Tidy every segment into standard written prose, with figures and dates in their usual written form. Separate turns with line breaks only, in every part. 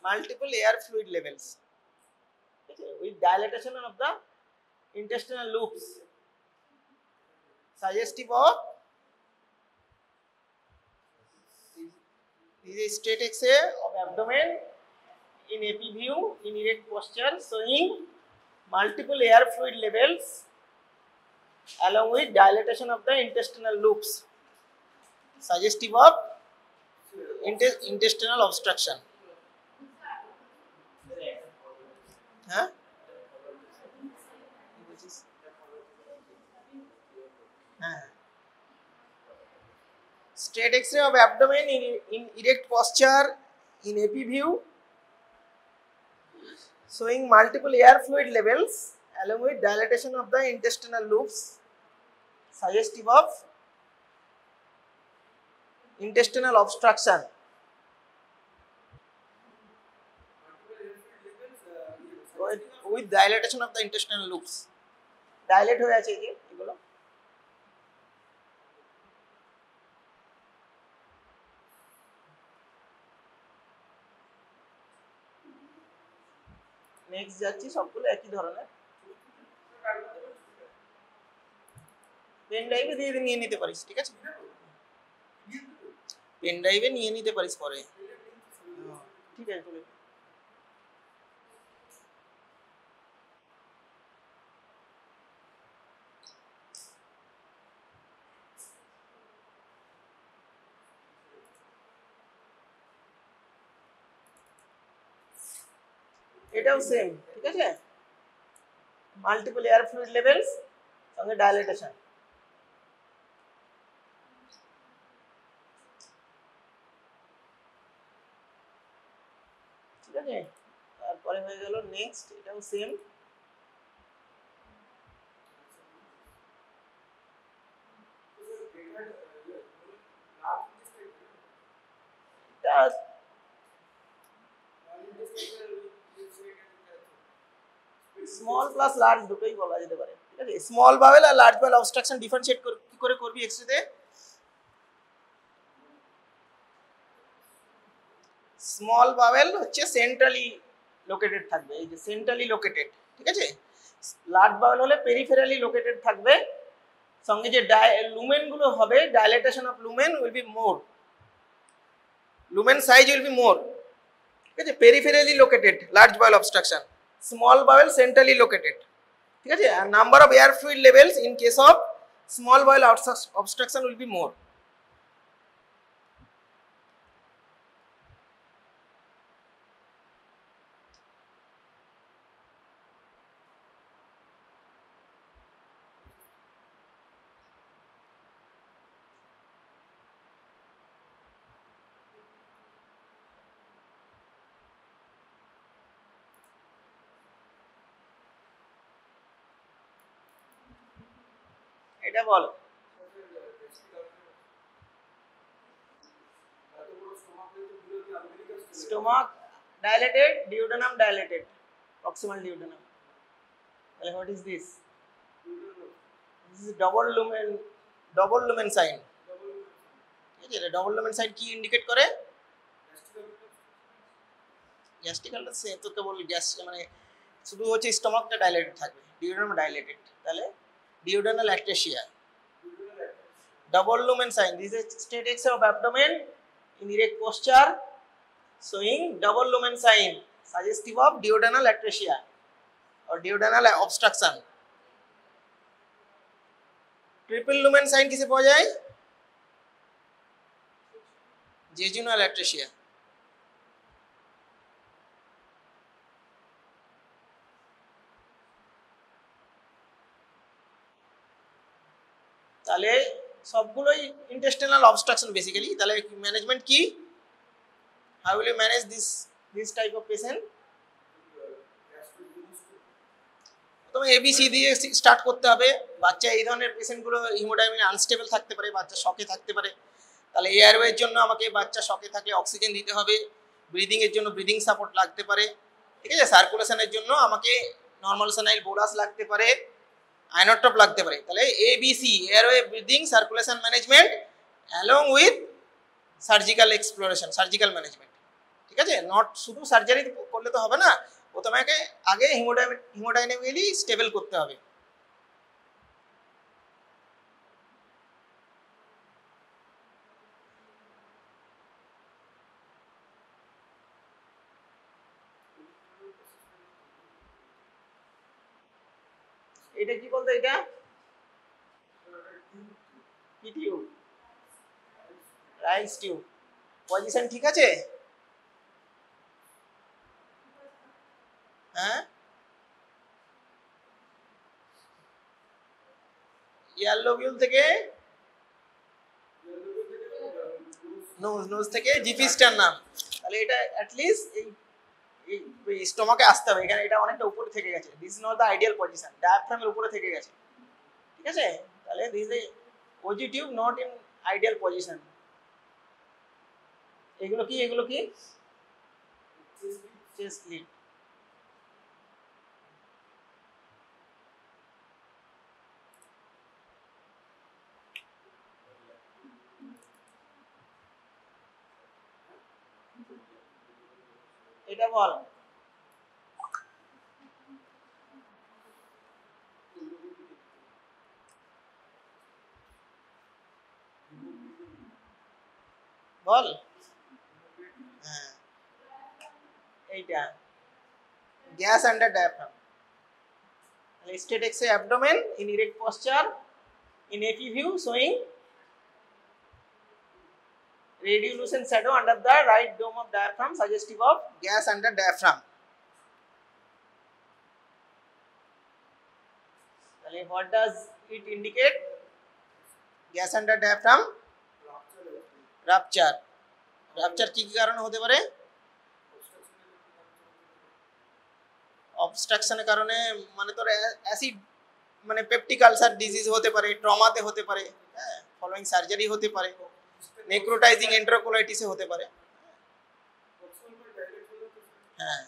multiple air fluid levels with dilatation of the intestinal loops suggestive of this is straight X-ray of abdomen in AP view in erect posture showing multiple air fluid levels along with dilatation of the intestinal loops suggestive of intestinal obstruction. Huh? Straight X-ray of abdomen in erect posture in AP view showing multiple air fluid levels along with dilatation of the intestinal loops suggestive of intestinal obstruction. With dilatation of the intestinal loops. Dilate হয়ে আছে যে এগুলো next যাচ্ছি সবগুলো একই ধরনের pen ড্রাইভে দিয়ে নিয়ে নিতে পারিস ঠিক আছে পেন ড্রাইভে নিয়ে নিতে পারিস পরে ঠিক আছে তুমি এটাও সেম ঠিক আছে মাল্টিপল এয়ার ফ্লুইড লেভেলস সঙ্গে ডাইলেটেশন ঠিক আছে তারপরে হয়ে গেল নেক্সট এটাও সেম স্মল প্লাস লার্জ দুটোই বলা যেতে পারে ঠিক আছে স্মল বাওয়েল আর লার্জ বাওয়েল অবস্ট্রাকশন ডিফারেন্সিয়েট কি করে করবি এক্সরেতে স্মল বাওয়েল হচ্ছে সেন্ট্রালি লোকেটেড থাকবে এই যে সেন্ট্রালি লোকেটেড ঠিক আছে লার্জ বাওয়েল হলে পেরিফেরালি লোকেটেড থাকবে সঙ্গে যে লুমেন গুলো হবে dilatation of lumen will be more lumen size will be more ঠিক আছে peripherally located large bowel obstruction small bowel centrally located ঠিক আছে and number of air fluid levels in case of small bowel obstruction will be more এটা বল stomach dilated duodenum dilated proximal duodenum what is this is double lumen sign ঠিক আছে double lumen sign কি indicate করে গ্যাস্ট্রিকালটা সে তো কেবল gas মানে শুধু হচ্ছে স্টমাকটা dilated থাকবে duodenum dilated তাহলে duodenal atresia double lumen sign this is straight X-ray of abdomen in erect posture showing double lumen sign suggestive of duodenal atresia or duodenal obstruction triple lumen sign किसे पाया जाए jejunal atresia তাহলে সবগুলোই intestinal obstruction basically তাহলে management কি how will you manage this type of patient প্রথমে ABC দিয়ে start করতে হবে বাচ্চা এই ধরনের পেশেন্টগুলো হিমোডাইনামিক আনস্টেবল থাকতে পারে বাচ্চা শকে থাকতে পারে তাহলে এয়ারওয়ের জন্য আমাকে বাচ্চা শকে থাকলে অক্সিজেন দিতে হবে ব্রিদিং এর জন্য ব্রিদিং সাপোর্ট লাগতে পারে ঠিক আছে সার্কুলেশনের জন্য আমাকে নরমাল সানাইল বোলাস লাগতে পারে আইনোট্রপ লাগতে পারে তাহলে ABC airway breathing circulation management along with surgical exploration surgical management ঠিক আছে, নট শুধু সার্জারি করলে তো হবে না, প্রথমে আগে হিমোডাইনামিক্যালি স্টেবল করতে হবে। এটা কি বলতো, এটা কি টিউব? Rice tube. পজিশন ঠিক আছে? হ্যাঁ, ইয়ার লোবিউল থেকে নোজ থেকে জিপি স্টার্নাম। তাহলে এটা অ্যাটলিস্ট এই স্টোমাকে আসতে হবে, এখানে এটা অনেকটা উপরে থেকে গেছে। This is not the ideal position, ডায়াফ্রামের উপরে থেকে গেছে, ঠিক আছে? তাহলে this is OG tube not in ideal position. এগুলো কি চেস্ট লিড। এটা বল। বল। হ্যাঁ, এইটা গ্যাস আন্ডার ডায়াফ্রাম। তাহলে state X-ray abdomen in erect posture in AP view showing radiolucent shadow under the right dome of diaphragm suggestive of gas under diaphragm. তাহলে what does it indicate? Gas under diaphragm rupture. Rupture কি কারণে হতে পারে? অবস্ট্রাকশনের কারণে, মানে তোর acid মানে peptic ulcer disease হতে পারে, ট্রমাতে হতে পারে, হ্যাঁ, ফলোইং সার্জারি হতে পারে, নেক্রোটাইজিং এন্টারোকোলাইটিসে হতে পারে, হ্যাঁ,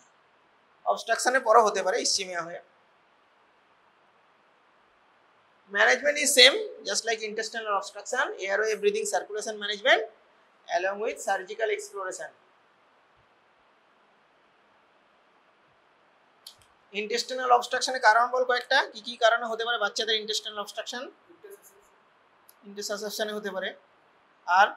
অবস্ট্রাকশনের পরও হতে পারে ইসচেমিয়া হয়ে। Management is same, just like intestinal obstruction, airway breathing circulation management along with surgical exploration. Intestinal অবস্ট্রাকশনের কারণ বল কয়েকটা, কি কি কারণে হতে পারে বাচ্চাদের ইন্টেস্টাইনাল অবস্ট্রাকশন? ইন্টারসাসেপশনে হতে পারে, আর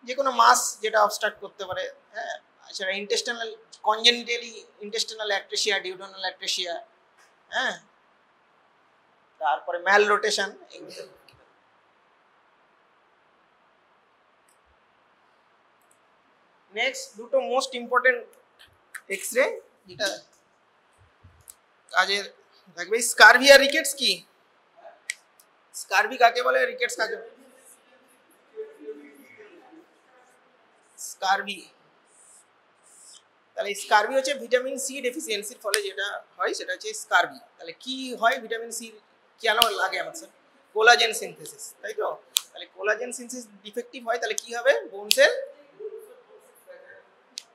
যে কোনো মাস যেটা অবস্ট্রাক্ট করতে পারে, হ্যাঁ, সেটা intestinal congenitally intestinal atresia, duodenal atresia, হ্যাঁ, তারপরে ম্যাল রোটেশন, এগুলো। নেক্সট দুটো মোস্ট ইম্পর্টেন্ট এক্স-রে যেটা কাজের থাকবে, স্কারভি আর রিকেটস। কি স্কারভি কাকে বলে, রিকেটস কাকে বলে? স্কারভি, তাহলে স্কারভি হচ্ছে ভিটামিন সি ডেফিসিয়েন্সির ফলে যেটা হয় সেটা হচ্ছে স্কারভি। তাহলে কি হয়, ভিটামিন সি কেন লাগে আমাদের? কোলাজেন সিনথেসিস, তাই তো? তাহলে কোলাজেন সিনথেসিস ডিফেক্টিভ হয়, তাহলে কি হবে?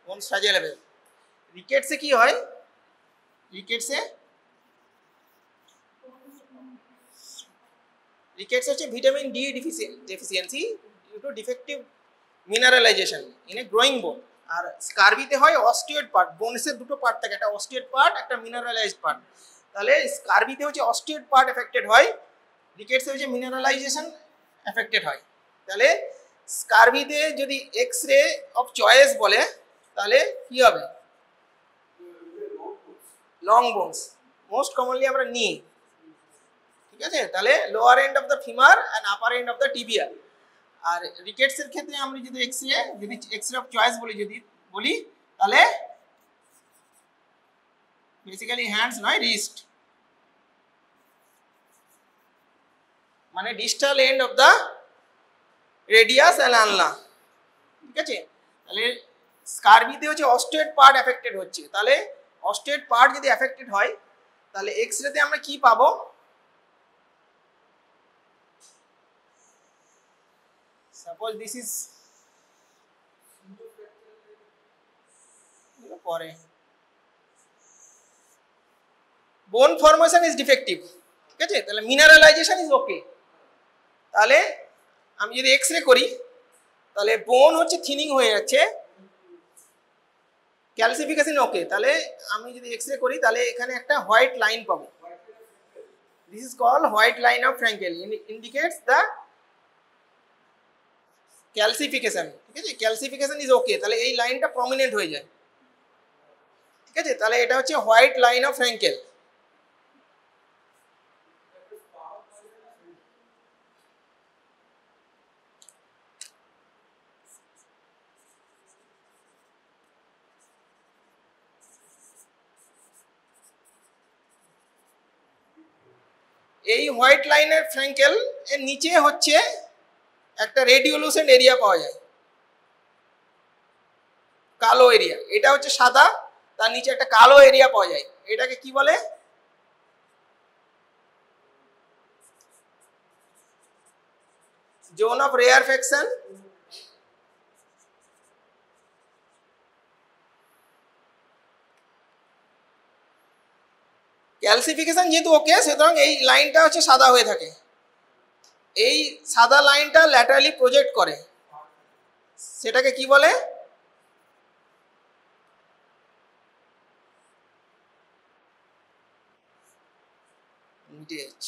বোনস ফ্র্যাজাইল হবে। রিকেটসে কি হয়? রিকেটস হচ্ছে vitamin D deficiency due to defective mineralisation in a growing bone. আর স্কারভিতে হয় অস্টিয়েড পার্ট, বোনসের দুটো পার্ট থাকে, একটা অস্টিয়েড পার্ট, একটা মিনারেলাইজড পার্ট। তাহলে স্কারভিতে হচ্ছে অস্টিয়েড পার্ট এফেক্টেড হয়, রিকেটসে হচ্ছে মিনারেলাইজেশন এফেক্টেড হয়। তাহলে স্কারভিতে যদি এক্স-রে অফ চয়েস বলে তাহলে কি হবে? লং বোনস, মোস্ট কমনলি আমরা নিই, ঠিক আছে? তাহলে lower end of the femur and upper end of the tibia. আর রিকেটসের ক্ষেত্রে আমরা যদি এক্স-রে অফ চয়েস বলি তাহলে বেসিক্যালি হ্যান্ডস নয়, রিস্ট, মানে distal end of the radius and আনলা, ঠিক আছে? তাহলে স্কারভিতে হচ্ছে অস্টিয়েড পার্ট এফেক্টেড হচ্ছে, তাহলে অস্টিয়েড পার্ট যদি এফেক্টেড হয় তাহলে এক্স-রেতে আমরা কি পাবো? সাপোজ দিস ইজ পরে বোন ফর্মেশন ইজ ডিফেক্টিভ, ঠিক আছে? তাহলে মিনারেলাইজেশন ইজ ওকে। তাহলে আমি যদি এক্স-রে করি তাহলে বোন হচ্ছে থিনিং হয়ে যাচ্ছে, ক্যালসিফিকেশন ওকে। তাহলে আমি যদি এক্সরে করি তাহলে এখানে একটা হোয়াইট লাইন পাবো। This is called white line of Frankel, indicates the calcification. ঠিক আছে, ক্যালসিফিকেশন ইজ ওকে, তাহলে এই লাইনটা প্রমিনেন্ট হয়ে যায়। ঠিক আছে, তাহলে এটা হচ্ছে হোয়াইট লাইন অফ ফ্র্যাঙ্কেল। এই হোয়াইট লাইনের ফ্র্যাঙ্কেল এর নিচে হচ্ছে একটা রেডিওলুসেন্ট এরিয়া পাওয়া যায়, কালো এরিয়া। এটা হচ্ছে সাদা, তার নিচে একটা কালো এরিয়া পাওয়া যায়, এটাকে কি বলে? Zone of রেয়ারফেকশন। ক্যালসিফিকেশন যেহেতু ওকে, সুতরাং এই লাইনটা হচ্ছে সাদা হয়ে থাকে। এই সাদা লাইনটা ল্যাটারালি প্রজেক্ট করে, সেটাকে কি বলে? Mediate.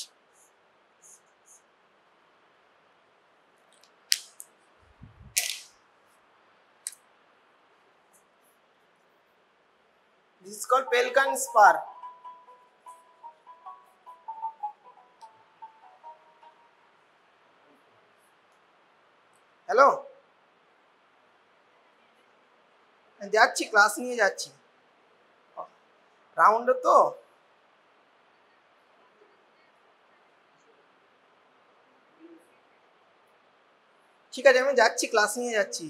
This is called Pelkan spur. Hello, যাচ্ছি, ক্লাস নিয়ে যাচ্ছি, রাউন্ড তো। ঠিক আছে, আমি যাচ্ছি, ক্লাস নিয়ে যাচ্ছি।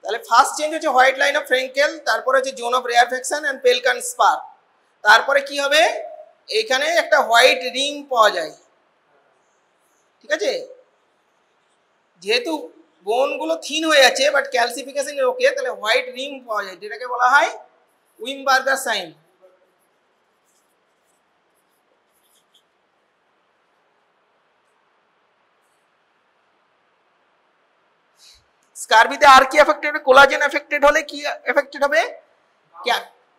তাহলে ফার্স্ট চেঞ্জ হচ্ছে হোয়াইট লাইন অফ ফ্র্যাঙ্কেল, তারপরে হচ্ছে জোন অফ রেয়ারফেকশন এন্ড পেলকান স্পার। তারপরে কি হবে? এইখানে একটা হোয়াইট রিং পাওয়া যায়। ঠিক আছে, যেহেতু বোনগুলো থিন হয়ে যাচ্ছে বাট ক্যালসিফিকেশন ওকে, তাহলে হোয়াইট রিং পাওয়া যায়, যেটাকে বলা হয় উইমবার্গার সাইন। স্কারবিতে আর কি এফেক্টেড হবে? কোলাজেন এফেক্টেড হলে কি এফেক্টেড হবে?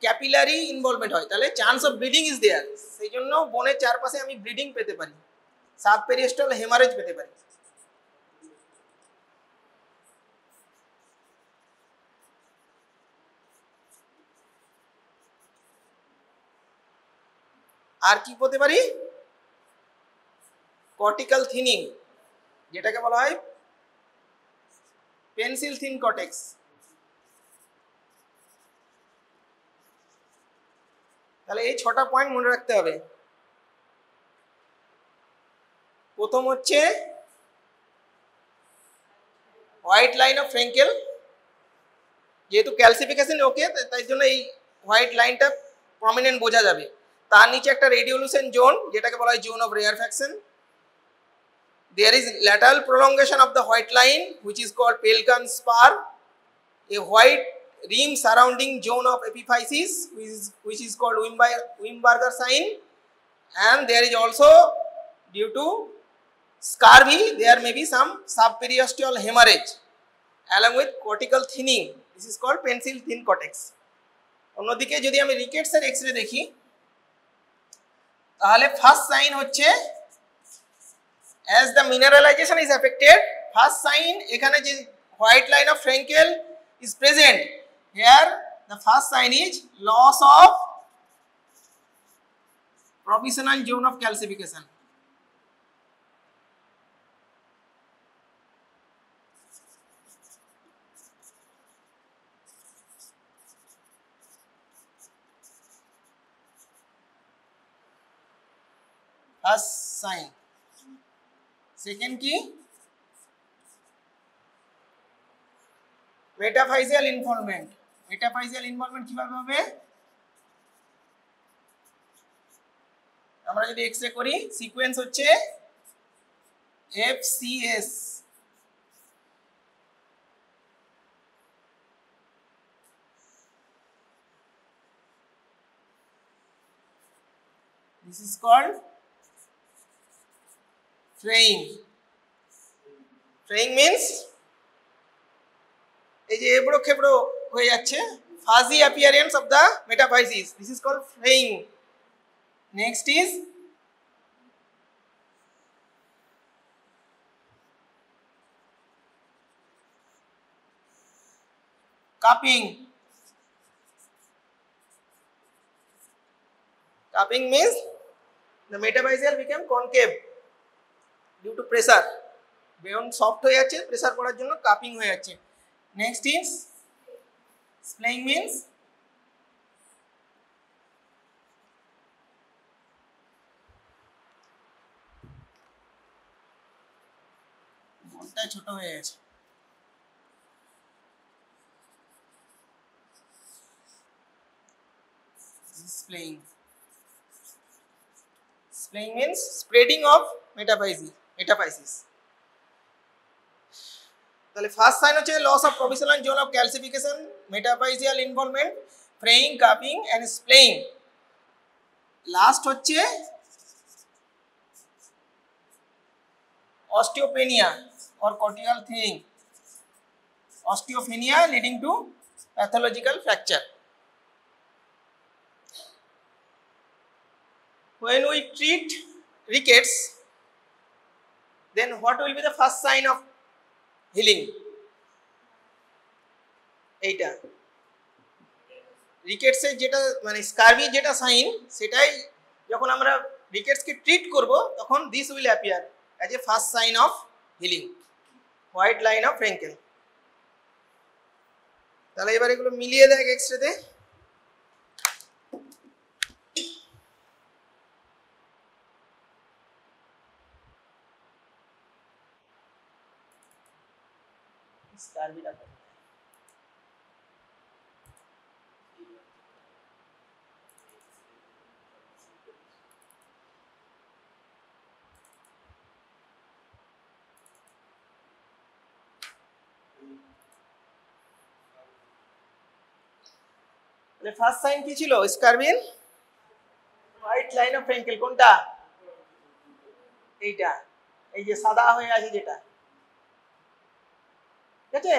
ক্যাপিলারি ইনভলভমেন্ট হয়, তাহলে chance of bleeding is there. সেই জন্য বোনের চারপাশে আমি ব্লিডিং পেতে পারি, সাবপেরিস্টাল হেমারেজ পেতে পারি। আর কি পেতে পারি? কর্টিক্যাল থিনিং, যেটাকে বলা হয় পেন্সিল থিন কর্টেক্স। তাহলে এই 6টা পয়েন্ট মনে রাখতে হবে। প্রথম হচ্ছে হোয়াইট লাইন অফ ফ্র্যাঙ্কেল, যেহেতু ক্যালসিফিকেশন ওকে তাই জন্য এই হোয়াইট লাইনটা প্রমিনেন্ট বোঝা যাবে। তার নিচে একটা রেডিওলুসেন্ট জোন, যেটাকে বলা হয় zone of rarefaction. There is lateral prolongation of the white line, which is called Pelkan spur, a white rim surrounding zone of epiphysis, which is called Wimberger sign. And there is also, due to scurvy, there may be some subperiosteal hemorrhage along with cortical thinning. This is called pencil thin cortex. অন্যদিকে যদি আমি রিকেটসের x-ray দেখি, তাহলে first sign হচ্ছে as the mineralization is affected, first sign এখানে যে white line of Frenkel is present, here the first sign is loss of provisional zone of calcification. First sign. Second কি? মেটাফাইজিয়াল involvement. মেটাফাইজিয়াল involvement কিভাবে হবে? আমরা যদি x-ray করি, sequence হচ্ছে FCS, This is called fraying. Fraying means এই যে এবড়ো খেবড়ো হয়ে যাচ্ছে, fuzzy appearance of the metaphysis. This is called fraying. Next is cupping. Cupping means the metaphyseal became concave due to pressure. বেয়ন soft হয়ে যাচ্ছে, pressure পড়ার জন্য cupping হয়ে যাচ্ছে। নেক্সট ইজ স্প্লেইং মিন্স মনটা ছোট হয়ে গেছে। Splaying. Splaying means spreading of metaphysis. তাহলে ফার্স্ট সাইন হচ্ছে loss of provisional zone of calcification, metaphyseal involvement, fraying, cupping and splaying. Last হচ্ছে osteopenia or cortical thinning, osteopenia leading to pathological fracture. When we treat rickets, then what will be the first sign of healing? এইটা রিকেটসের যেটা মানে scurvy যেটা sign, সেটাই যখন আমরা রিকেটসকে treat করব তখন this will appear as a first sign of healing, white line of Frankel. তাহলে এবার এগুলো মিলিয়ে দেখ এক্সরেতে। স্কারভিটা ফার্স্ট সাইন কি ছিল স্কারভির? White line of Frankel. কোনটা? এইটা, এই যে সাদা হয়ে আছে যেটা, ঠিক আছে?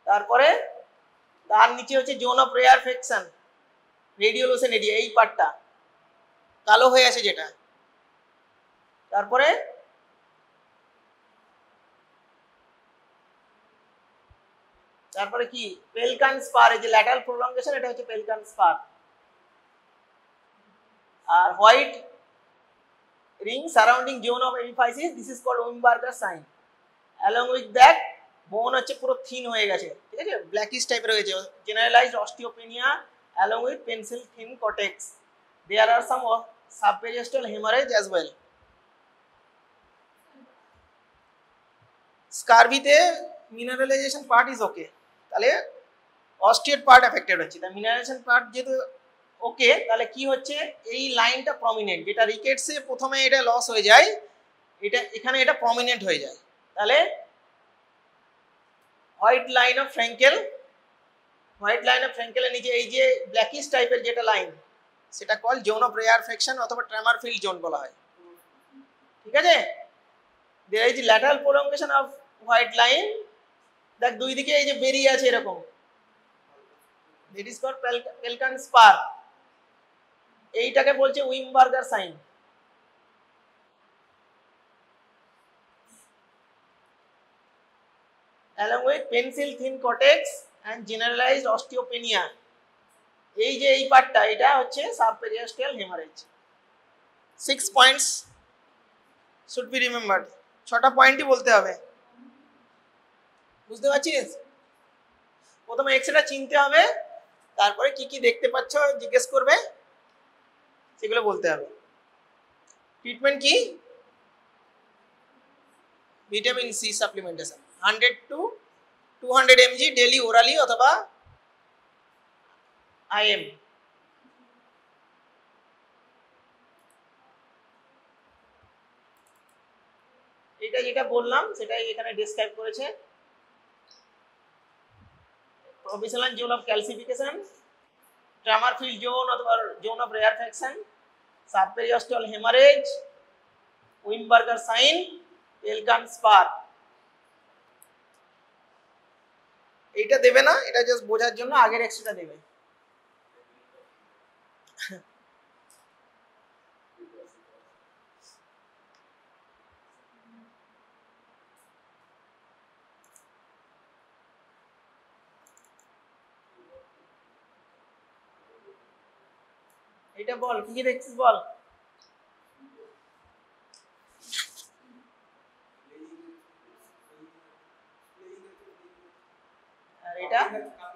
তারপরে তার নিচে হচ্ছে জোন অফ রেয়ারফেকশন, রেডিওলোসেন এরিয়া, এই পার্টটা কালো হয়ে আছে যেটা। তারপরে কি পেলকান স্পার, এই যে ল্যাটারাল প্রলঙ্গেশন, এটা হচ্ছে পেলকান স্পার। আর white ring surrounding zone of epiphysis, this is called Wimberger sign. Along with that bone হচ্ছে পুরো থিন হয়ে গেছে, ঠিক আছে, ব্ল্যাকিশ টাইপের হয়েছে। Generalised osteopenia along with pencil thin cortex. There are some subperiosteal haemorrhage as well. স্কারভিতে mineralisation part is okay, তাহলে অস্টিয়েট পার্ট এফেক্টেড হচ্ছে। তাই মিনারেলাইজেশন পার্ট যেহেতু ওকে, তাহলে কি হচ্ছে এই লাইনটা প্রমিনেন্ট, যেটা রিকেটসে প্রথমে এটা লস হয়ে যায়, এটা এখানে এটা প্রমিনেন্ট হয়ে যায়। তাহলে white line of Frankel, white line of ফ্রেঙ্কেলের নিচে এই যে ব্ল্যাকিশ টাইপের যেটা লাইন, সেটা কল জোন অফ রেয়ারফেকশন অথবা ট্রেমার ফিল্ড জোন বলা হয়, ঠিক আছে? There is lateral prolongation of white line, দেখ দুই দিকে এই যে বেরিয়ে আছে এরকম, it is called pelican spur. এইটাকে বলছে Wimberger sign. along with pencil thin cortex and generalized osteopenia, এই যে এই পার্টটা, এটা হচ্ছে subperiosteal haemorrhage. 6 points should be remembered, 6টা পয়েন্টই বলতে হবে, বুঝতে পারছিস? প্রথমে এক্সরেটা চিনতে হবে, তারপরে কি কি দেখতে পাচ্ছ জিজ্ঞেস করবে, সেগুলো বলতে হবে। ট্রিটমেন্ট কি? Vitamin C supplementation 100 to 200 mg daily orally অথবা আইএম। এটা যেটা বললাম সেটাই এখানে ডেসক্রাইব করেছে। Provisional zone of calcification, Trummerfeld zone অথবা zone of rarefaction, subperiosteal haemorrhage, Wimberger sign, Pelkan spur. এইটা দেবে না, এটা জাস্ট বোঝার জন্য আগের এক্সট্রাটা দেবে। এটা বল কি কি দেখছিস বল। আর এটা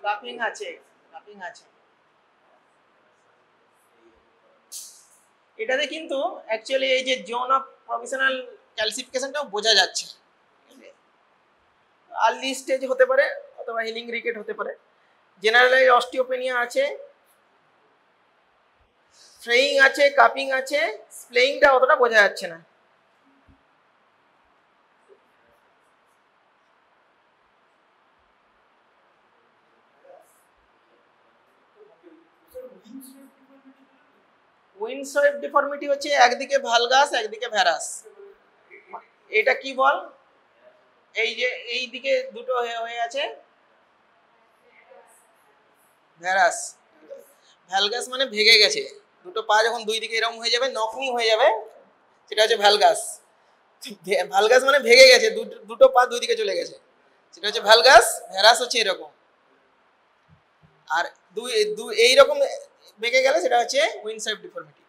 কাপিং আছে, কাপিং আছে। এটাতে কিন্তু অ্যাকচুয়ালি এই যে জোন অফ প্রভিশনাল ক্যালসিফিকেশনটাও বোঝা যাচ্ছে। আর্লি স্টেজ হতে পারে অথবা হিলিং রিকেট হতে পারে। জেনারেলাইজ অস্টিওপেনিয়া আছে, ফ্রেইং আছে, কাপিং আছে, স্প্লেইংটা অতটা বোঝা যাচ্ছে না। উইন্ডসোয়েপ ডিফর্মিটি হচ্ছে একদিকে ভালগাস একদিকে ভ্যারাস। এটা কি বল, এই যে এই দিকে দুটো হয়ে আছে ভ্যারাস। ভ্যালগাস মানে ভেঙে গেছে, দুটো পা যখন দুই দিকে এরকম হয়ে যাবে, নকনি হয়ে যাবে, সেটা হচ্ছে ভ্যালগাস। ভ্যালগাস মানে ভেঙে গেছে, দুটো পা দুই দিকে চলে গেছে, সেটা হচ্ছে ভ্যালগাস। ভ্যারাস হচ্ছে এরকম, আর এইরকম বেঁকে গেলে সেটা হচ্ছে উইন্ডসোয়েপ ডিফর্মিটি।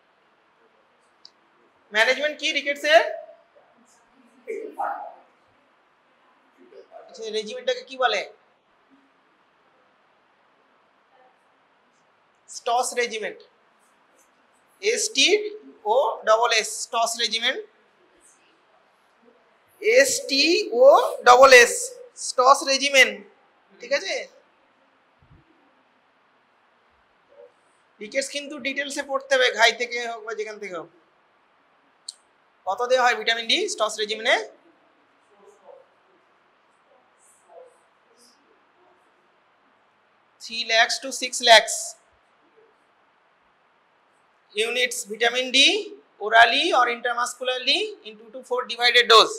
ম্যানেজমেন্ট কি রিকেটসের? রেজিমেন্টটাকে কি বলে? Stoss regimen, STOSS, Stoss regimen, STOSS, Stoss regimen. ঠিক আছে, রিকেটস কিন্তু ডিটেলসে পড়তে হবে, ঘাই থেকে হোক বা যেখান থেকে হোক। কত দেওয়া হয় vitamin D স্টস রেজিমেনে? 3 lakhs to 6 lakhs units vitamin D orally or intramuscularly in 2 to 4 divided dose.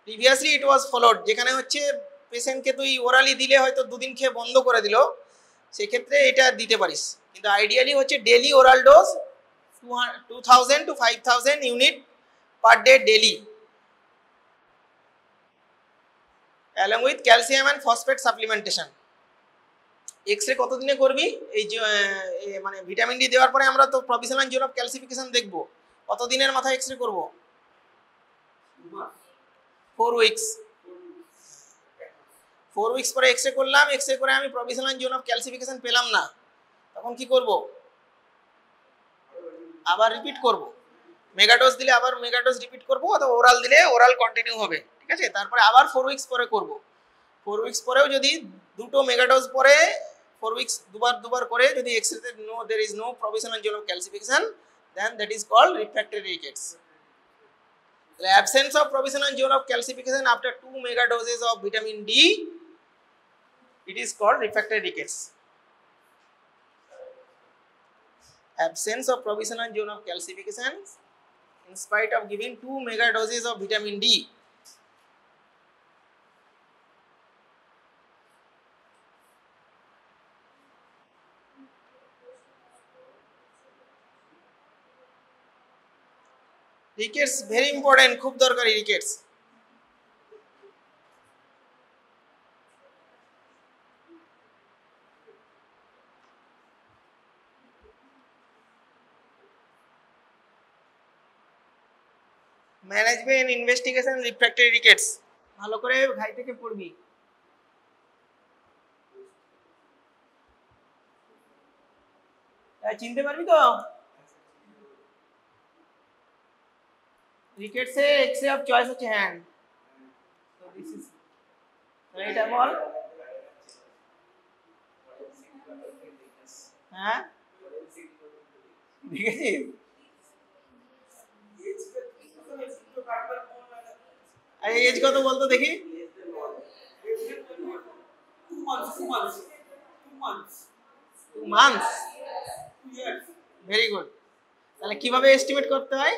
Previously it was followed, যেখানে হচ্ছে পেশেন্টকে তুই ওরালি দিলে হয়তো দুদিন খেয়ে বন্ধ করে দিল, সেক্ষেত্রে এটা দিতে পারিস, কিন্তু আইডিয়ালি হচ্ছে daily oral dose 2000 to 5000 unit per day daily, along with calcium and phosphate supplementation. X-ray কতদিনে করবি? এই যে মানে ভিটামিন ডি দেওয়ার পরে আমরা তো প্রভিশনাল জোন অফ ক্যালসিফিকেশন দেখব, কতদিনের মাথায় এক্সরে করব? 4 উইকস। 4 উইকস পরে এক্সরে করলাম, এক্সরে করে আমি প্রভিশনাল জোন অফ ক্যালসিফিকেশন পেলাম না, তখন কি করব? আবার রিপিট করব। মেগাডোজ দিলে আবার মেগাডোজ রিপিট করব, অথবা ওরাল দিলে ওরাল কন্টিনিউ হবে। ঠিক আছে, তারপরে আবার 4 উইকস পরে করব। 4 উইকস পরেও যদি দুটো মেগাডোজ পরে 4 উইকস দুবার করে যদি x-ray there is no provisional zone of calcification, then that is called refractory rickets. The absence of provisional zone of calcification after 2 megadoses of vitamin D, it is called refractory rickets. Absence of provisional zone of calcification in spite of giving 2 megadoses of vitamin D. Rickets very important, খুব দরকারি rickets. Management, investigation, refractory rickets ভালো করে ঘাই থেকে পড়বি। চিনতে পারবি তো? রিকেটসে x-ray of choice হচ্ছে হ্যান্ড। তো দিস ইজ, এটা বল। হ্যাঁ দেখেছিস? আরে এজ কত বলতো দেখি?
2 months.
2 months, very good. তাহলে কিভাবে এস্টিমেট করতে হয়?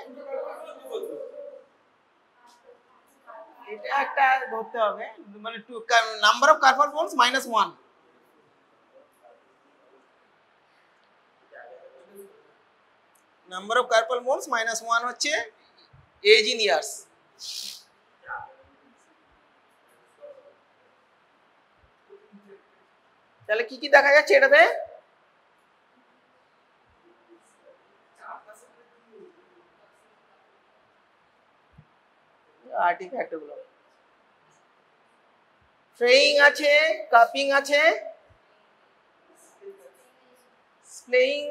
এটা একটা ধরতে হবে, মানে number of carpal bones -1, number of carpal bones -1 হচ্ছে এজ ইন ইয়ার্স। তাহলে কি কি দেখা যাচ্ছে এটাতে? আর্টিফ্যাক্ট গুলো ফ্রেইং আছে, কাপিং আছে, স্প্লেইং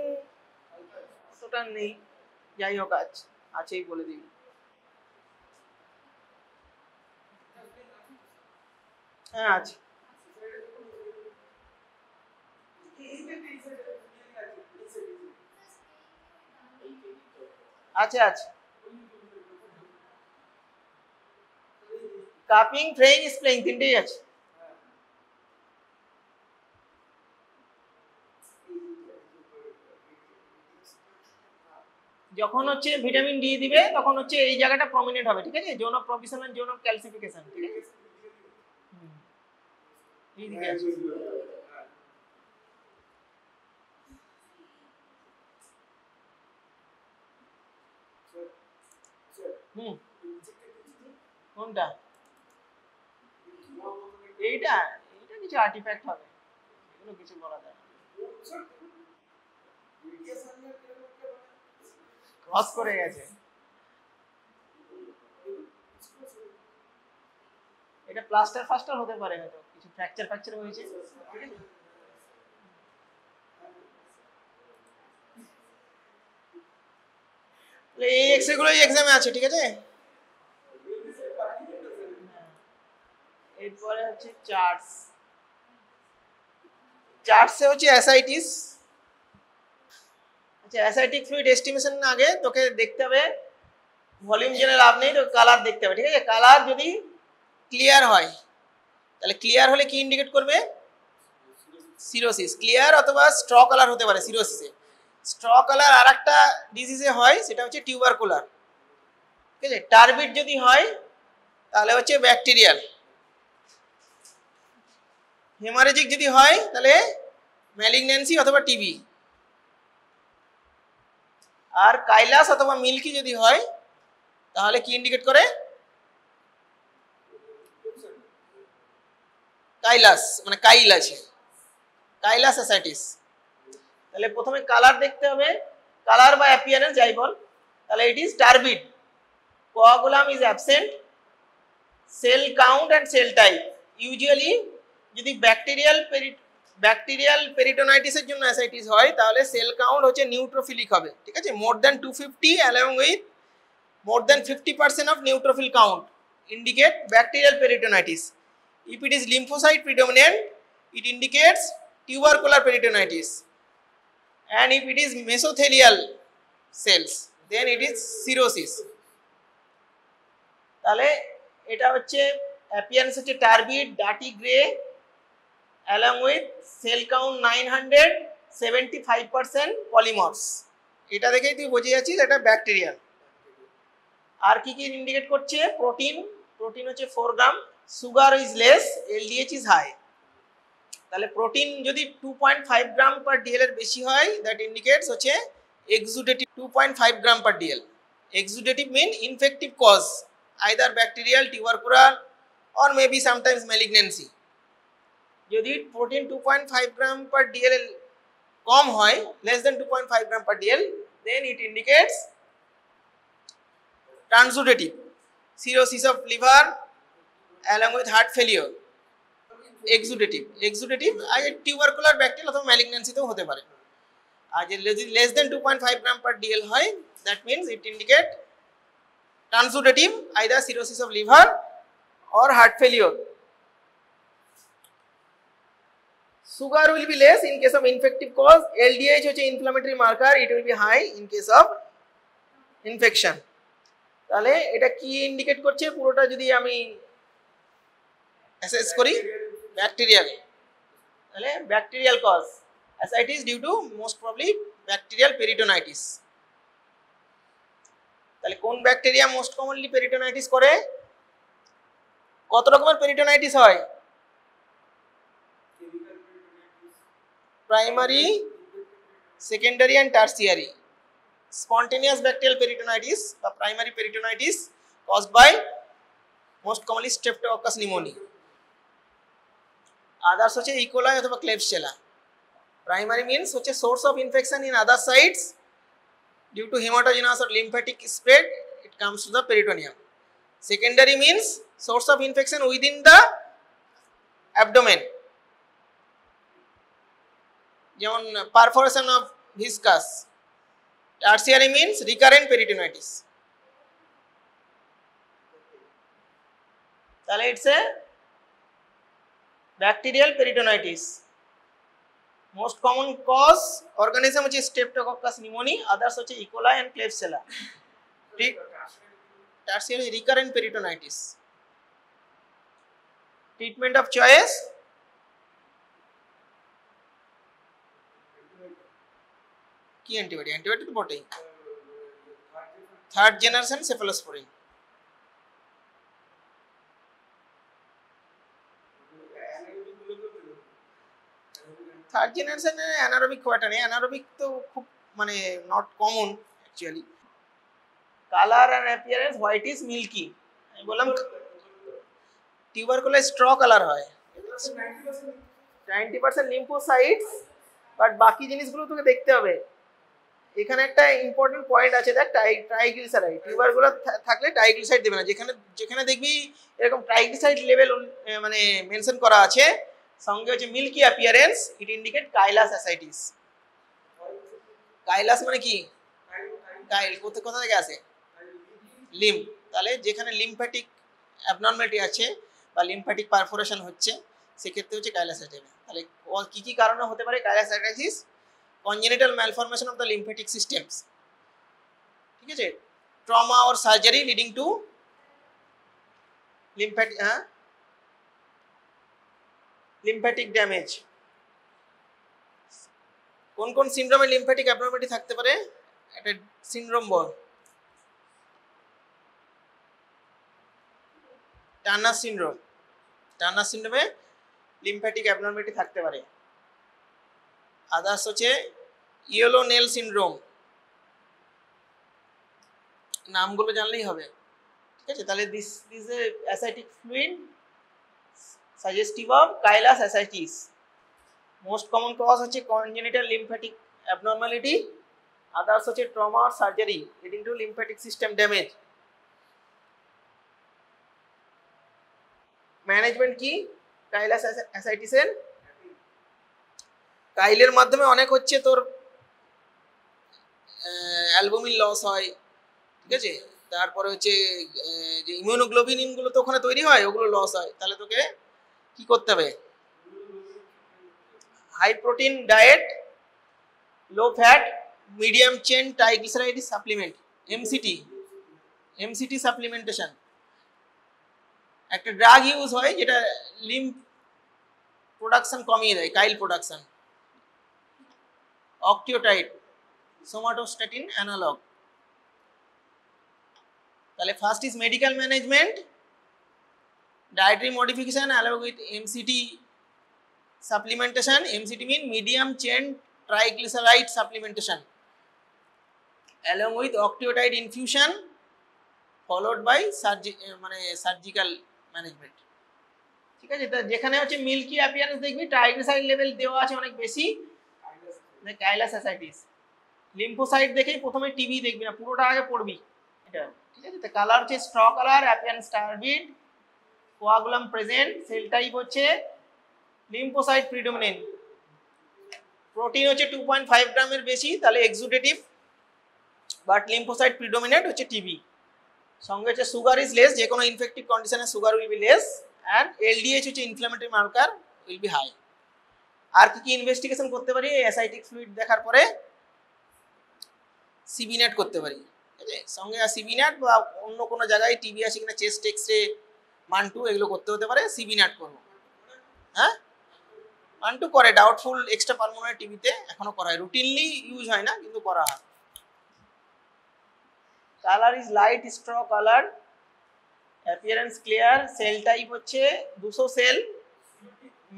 অতটা নেই, যাই হোক আছেই বলে দিই। হ্যাঁ আছে, আছে আছে, কাপিং, ফ্রেইং, স্প্লেইং তিনটেই আছে। যখন হচ্ছে ভিটামিন ডি দিবে তখন হচ্ছে এই জায়গাটা প্রমিনেন্ট হবে, ঠিক আছে, জোন অফ প্রভিশন আর জোন অফ ক্যালসিফিকেশন, ঠিক আছে। এইদিকে আছে। কোনটা? এইটা এইটা কিছু আর্টিফ্যাক্ট হবে, এগুলো কিছু বলা যায় না, ক্রস করে গেছে। এটা প্লাস্টার ফাস্টার হতে পারে, হয়তো কিছু ফ্র্যাকচার ফ্র্যাকচার হয়েছে, ঠিক আছে। এই এক্সরে গুলো এই এক্সামে আছে, ঠিক আছে। এরপরে হচ্ছে চার্টস, চার্টসে হচ্ছে অ্যাসাইটিস। আচ্ছা, অ্যাসাইটিক ফ্লুইড এস্টিমেশন আগে তোকে দেখতে হবে, ভলিউম জেনে লাভ নেই, তো কালার দেখতে হবে, ঠিক আছে। কালার যদি ক্লিয়ার হয়, তাহলে ক্লিয়ার হলে কি ইন্ডিকেট করবে? সিরোসিস। ক্লিয়ার অথবা স্ট্র কালার হতে পারে সিরোসিসে। স্ট্র কালার আর একটা ডিজিজে হয়, সেটা হচ্ছে টিউবারকুলার, ঠিক আছে। টার্বিড যদি হয় তাহলে হচ্ছে ব্যাকটেরিয়াল। হেমারেজিক যদি হয় তাহলে ম্যালিগন্যান্সি অথবা টিবি। আর কাইলাস অথবা মিল্কি যদি হয় তাহলে কি ইন্ডিকেট করে? কাইলাস, মানে কাইল আছে, কাইলাস অ্যাসাইটিস। তাহলে প্রথমে কালার দেখতে হবে, কালার বা অ্যাপিয়ারেন্স যাই বল। তাহলে it is turbid, coagulum is absent, cell count and cell type. Usually যদি ব্যাকটেরিয়াল পেরিটোনাইটিসের জন্য অ্যাসাইটিস হয় তাহলে সেল কাউন্ট হচ্ছে নিউট্রোফিলিক হবে, ঠিক আছে, more than 250 along with more than 50% of neutrophil count indicate bacterial peritonitis. If it is lymphocyte predominant, it indicates tubercular peritonitis, and if it is mesothelial cells then it is cirrhosis. তাহলে এটা হচ্ছে appearance হচ্ছে turbid, dirty grey, along with cell count 900, 75% polymorphs। এটা দেখেই তুই বুঝে যাচ্ছিস এটা ব্যাকটেরিয়াল। আর কি কি ইন্ডিকেট করছে? প্রোটিন, প্রোটিন হচ্ছে 4 gram, sugar is less, LDH is high. তাহলে প্রোটিন যদি 2.5 গ্রাম পার ডিএল এর বেশি হয়, দ্যাট ইন্ডিকেটস হচ্ছে exudative. 2.5 gram per dL. Exudative mean infective cause, either bacterial, tubercular or maybe sometimes malignancy। যদি protein 2.5 gram per dL কম হয়, less than 2.5 gram per dL, then it indicates transudative, cirrhosis of liver along with heart failure। exudative আর tubercular bacterial অথবা ম্যালিগন্যান্সিতেও হতে পারে। আর যদি less than 2.5 gram per DL হয়, that means it indicate transudative, either cirrhosis of liver or heart failure। Sugar will be less in case of infective cause, LDH হচ্ছে inflammatory marker, it will be high in case of infection। তাহলে এটা কি indicate করছে পুরোটা যদি আমি assess করি? Bacterial. তাহলে bacterial cause, ascites due to most probably bacterial peritonitis। তাহলে কোন ব্যাকটেরিয়া মোস্ট কমনলি পেরিটোনাইটিস করে? কত রকমের পেরিটোনাইটিস হয়? Primary, secondary and tertiary. Spontaneous bacterial peritonitis বা primary peritonitis caused by most commonly Streptococcus pneumoniae. Others হচ্ছে E. coli অথবা Klebsiella. Primary means হচ্ছে source of infection in other sites due to hematogenous or lymphatic spread, it comes to the peritoneum. Secondary means source of infection within the abdomen, যেমন perforation of viscus. Tertiary means recurrent peritonitis. তাহলে it's a bacterial peritonitis. Most common cause organism হচ্ছে Streptococcus pneumoniae, others হচ্ছে E. coli and Klebsiella. Tertiary recurrent peritonitis. Treatment of choice, কি antibiotic? Antibiotic তো বটেই। Third generation cephalosporin. Third জেনারেশনে anaerobic খুব একটা নেই, অ্যানারোবিক তো খুব মানে not common actually. Colour and appearance white is milky. আমি বললাম টিউবারকুলার স্ট্র কালার হয়, 90% লিম্ফোসাইটস, বাট বাকি জিনিসগুলো তোকে দেখতে হবে। এখানে একটা ইম্পর্টেন্ট পয়েন্ট আছে, দেখ ট্রাইগ্লিসারাইড। টিউবারগুলো থাকলে ট্রাইগ্লিসারাইড দেবে না। যেখানে যেখানে দেখবি এরকম ট্রাইগ্লিসারাইড লেভেল মানে মেনশন করা আছে, সঙ্গে হচ্ছে মিল্কি অ্যাপিয়ারেন্স, ইট ইন্ডিকেট কাইলাস অ্যাসাইটিস। কাইলাস মানে কি? কাইল কোথা থেকে আসে? লিম্ফ। তাহলে যেখানে লিম্ফ্যাটিক অ্যাবনর্মালিটি আছে বা লিম্ফ্যাটিক পারফোরেশন হচ্ছে, সেক্ষেত্রে হচ্ছে কাইলাস অ্যাসাইটিস। তাহলে কি কি কারণে হতে পারে কাইলাস ascites? Congenital malformation of the lymphatic systems, ঠিক আছে, trauma or surgery leading to lymphatic damage. কোন কোন সিনড্রোমে লিম্ফ্যাটিক অ্যাবনর্মালিটি থাকতে পারে? একটা সিনড্রোম বল। Turner syndrome. টার্নার সিনড্রোমে লিম্ফ্যাটিক অ্যাবনর্মালিটি থাকতে পারে। আদার্স হচ্ছে ইয়েলো নেল সিনড্রোম, নামগুলো জানলেই হবে, ঠিক আছে। তাহলে this is a ascitic fluid suggestive of chylous ascites. Most common cause হচ্ছে কনজেনিটাল লিম্ফ্যাটিক অ্যাবনর্মালিটি, আদার্স হচ্ছে ট্রমা আর surgery leading to lymphatic system damage. Management কি কাইলাস অ্যাসাইটিসের? কাইলের মাধ্যমে অনেক হচ্ছে তোর অ্যালবুমিন লস হয়, ঠিক আছে। তারপরে হচ্ছে যে ইমিউনোগ্লোবিনিনগুলো তো ওখানে তৈরি হয়, ওগুলো লস হয়। তাহলে তোকে কি করতে হবে? High protein diet, low fat, medium chain triglyceride supplement, MCT supplementation. একটা ড্রাগ ইউজ হয় যেটা লিম্ফ প্রোডাকশন কমিয়ে দেয়, chyle production, octreotide, somatostatin analogue. তাহলে first is medical management, dietary modification along with MCT supplementation. MCT mean medium chain triglyceride supplementation along with octreotide infusion followed by surgical management, ঠিক আছে। তা যেখানে হচ্ছে milky appearance দেখবি triglyceride level দেওয়া আছে অনেক বেশি, কাইলাস অ্যাসাইটিস। লিম্ফোসাইট দেখেই প্রথমে টিবি দেখবি না, পুরোটা আগে পড়বি এটা, ঠিক আছে। তো কালার হচ্ছে straw colour, appearance turbid, coagulum present, cell type হচ্ছে লিম্ফোসাইট প্রিডোমিনেন্ট, প্রোটিন হচ্ছে 2.5 গ্রামের বেশি, তাহলে এক্সুডেটিভ, বাট লিম্ফোসাইট প্রিডোমিনেন্ট হচ্ছে টিবি। সঙ্গে হচ্ছে সুগার ইজ লেস, যে কোনো ইনফেক্টিভ কন্ডিশনে sugar will be less, and LDH হচ্ছে inflammatory marker will be high. আর কি কি ইনভেস্টিগেশন করতে পারি অ্যাসাইটিক ফ্লুইড দেখার পরে? সিবি নেট করতে পারি, ঠিক আছে। সঙ্গে সিবি নেট বা অন্য কোনো জায়গায় টিবি আছে কিনা চেস্ট এক্সরে, মানটু, এগুলো করতে হতে পারে। সিবি নেট করবো, হ্যাঁ মানটু করে, ডাউটফুল এক্সট্রা পালমোনারি টিবিতে এখনো করা হয়, রুটিনলি ইউজ হয় না কিন্তু করা হয়। Colour is light straw colour, appearance clear, cell type হচ্ছে 200 cell,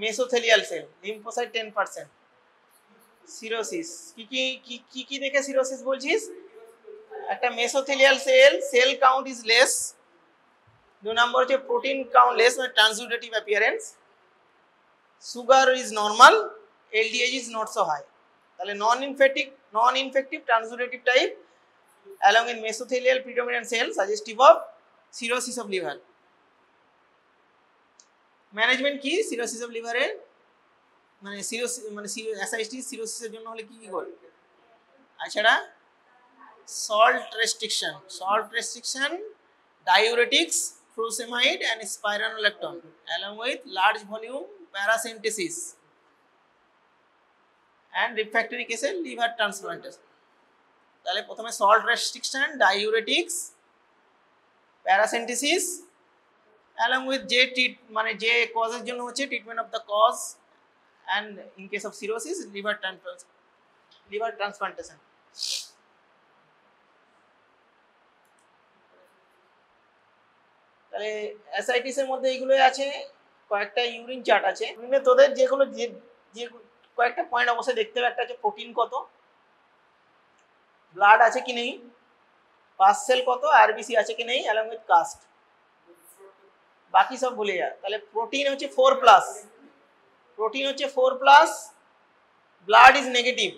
mesothelial cell, lymphocyte 10%, cirrhosis কি কি কি কি কি দেখে সিরোসিস বলছিস? একটা mesothelial cell, cell count is less, 2 নম্বর হচ্ছে প্রোটিন কাউন্ট লেস মানে transudative appearance, sugar is normal, LDH is not so high. তাহলে non infective transudative type along with mesothelial predominant cell suggestive of cirrhosis of liver. Management কি cirrhosis of লিভারের? মানে ascites সিরোসিসের জন্য হলে কি কি করবে? এছাড়া salt restriction, diuretics, furosemide and spironolactone along with large volume paracentesis and refractory case liver transplantation. তাহলে প্রথমে salt restriction, diuretics, paracentesis along with মানে যে কজের জন্য হচ্ছে treatment of the cause, and in case of cirrhosis liver transplantation. তাহলে অ্যাসাইটিসের মধ্যে এইগুলোই আছে, কয়েকটা ইউরিন চার্ট আছে। ইউরিনে তোদের যেগুলো যে কয়েকটা পয়েন্ট অবশ্যই দেখতে হবে। একটা হচ্ছে প্রোটিন কত, ব্লাড আছে কি নেই, পাস সেল কত, আরবিসি আছে কি নেই, along with কাস্ট, বাকি সব ভুলে যা। তাহলে প্রোটিন হচ্ছে 4+, blood is negative,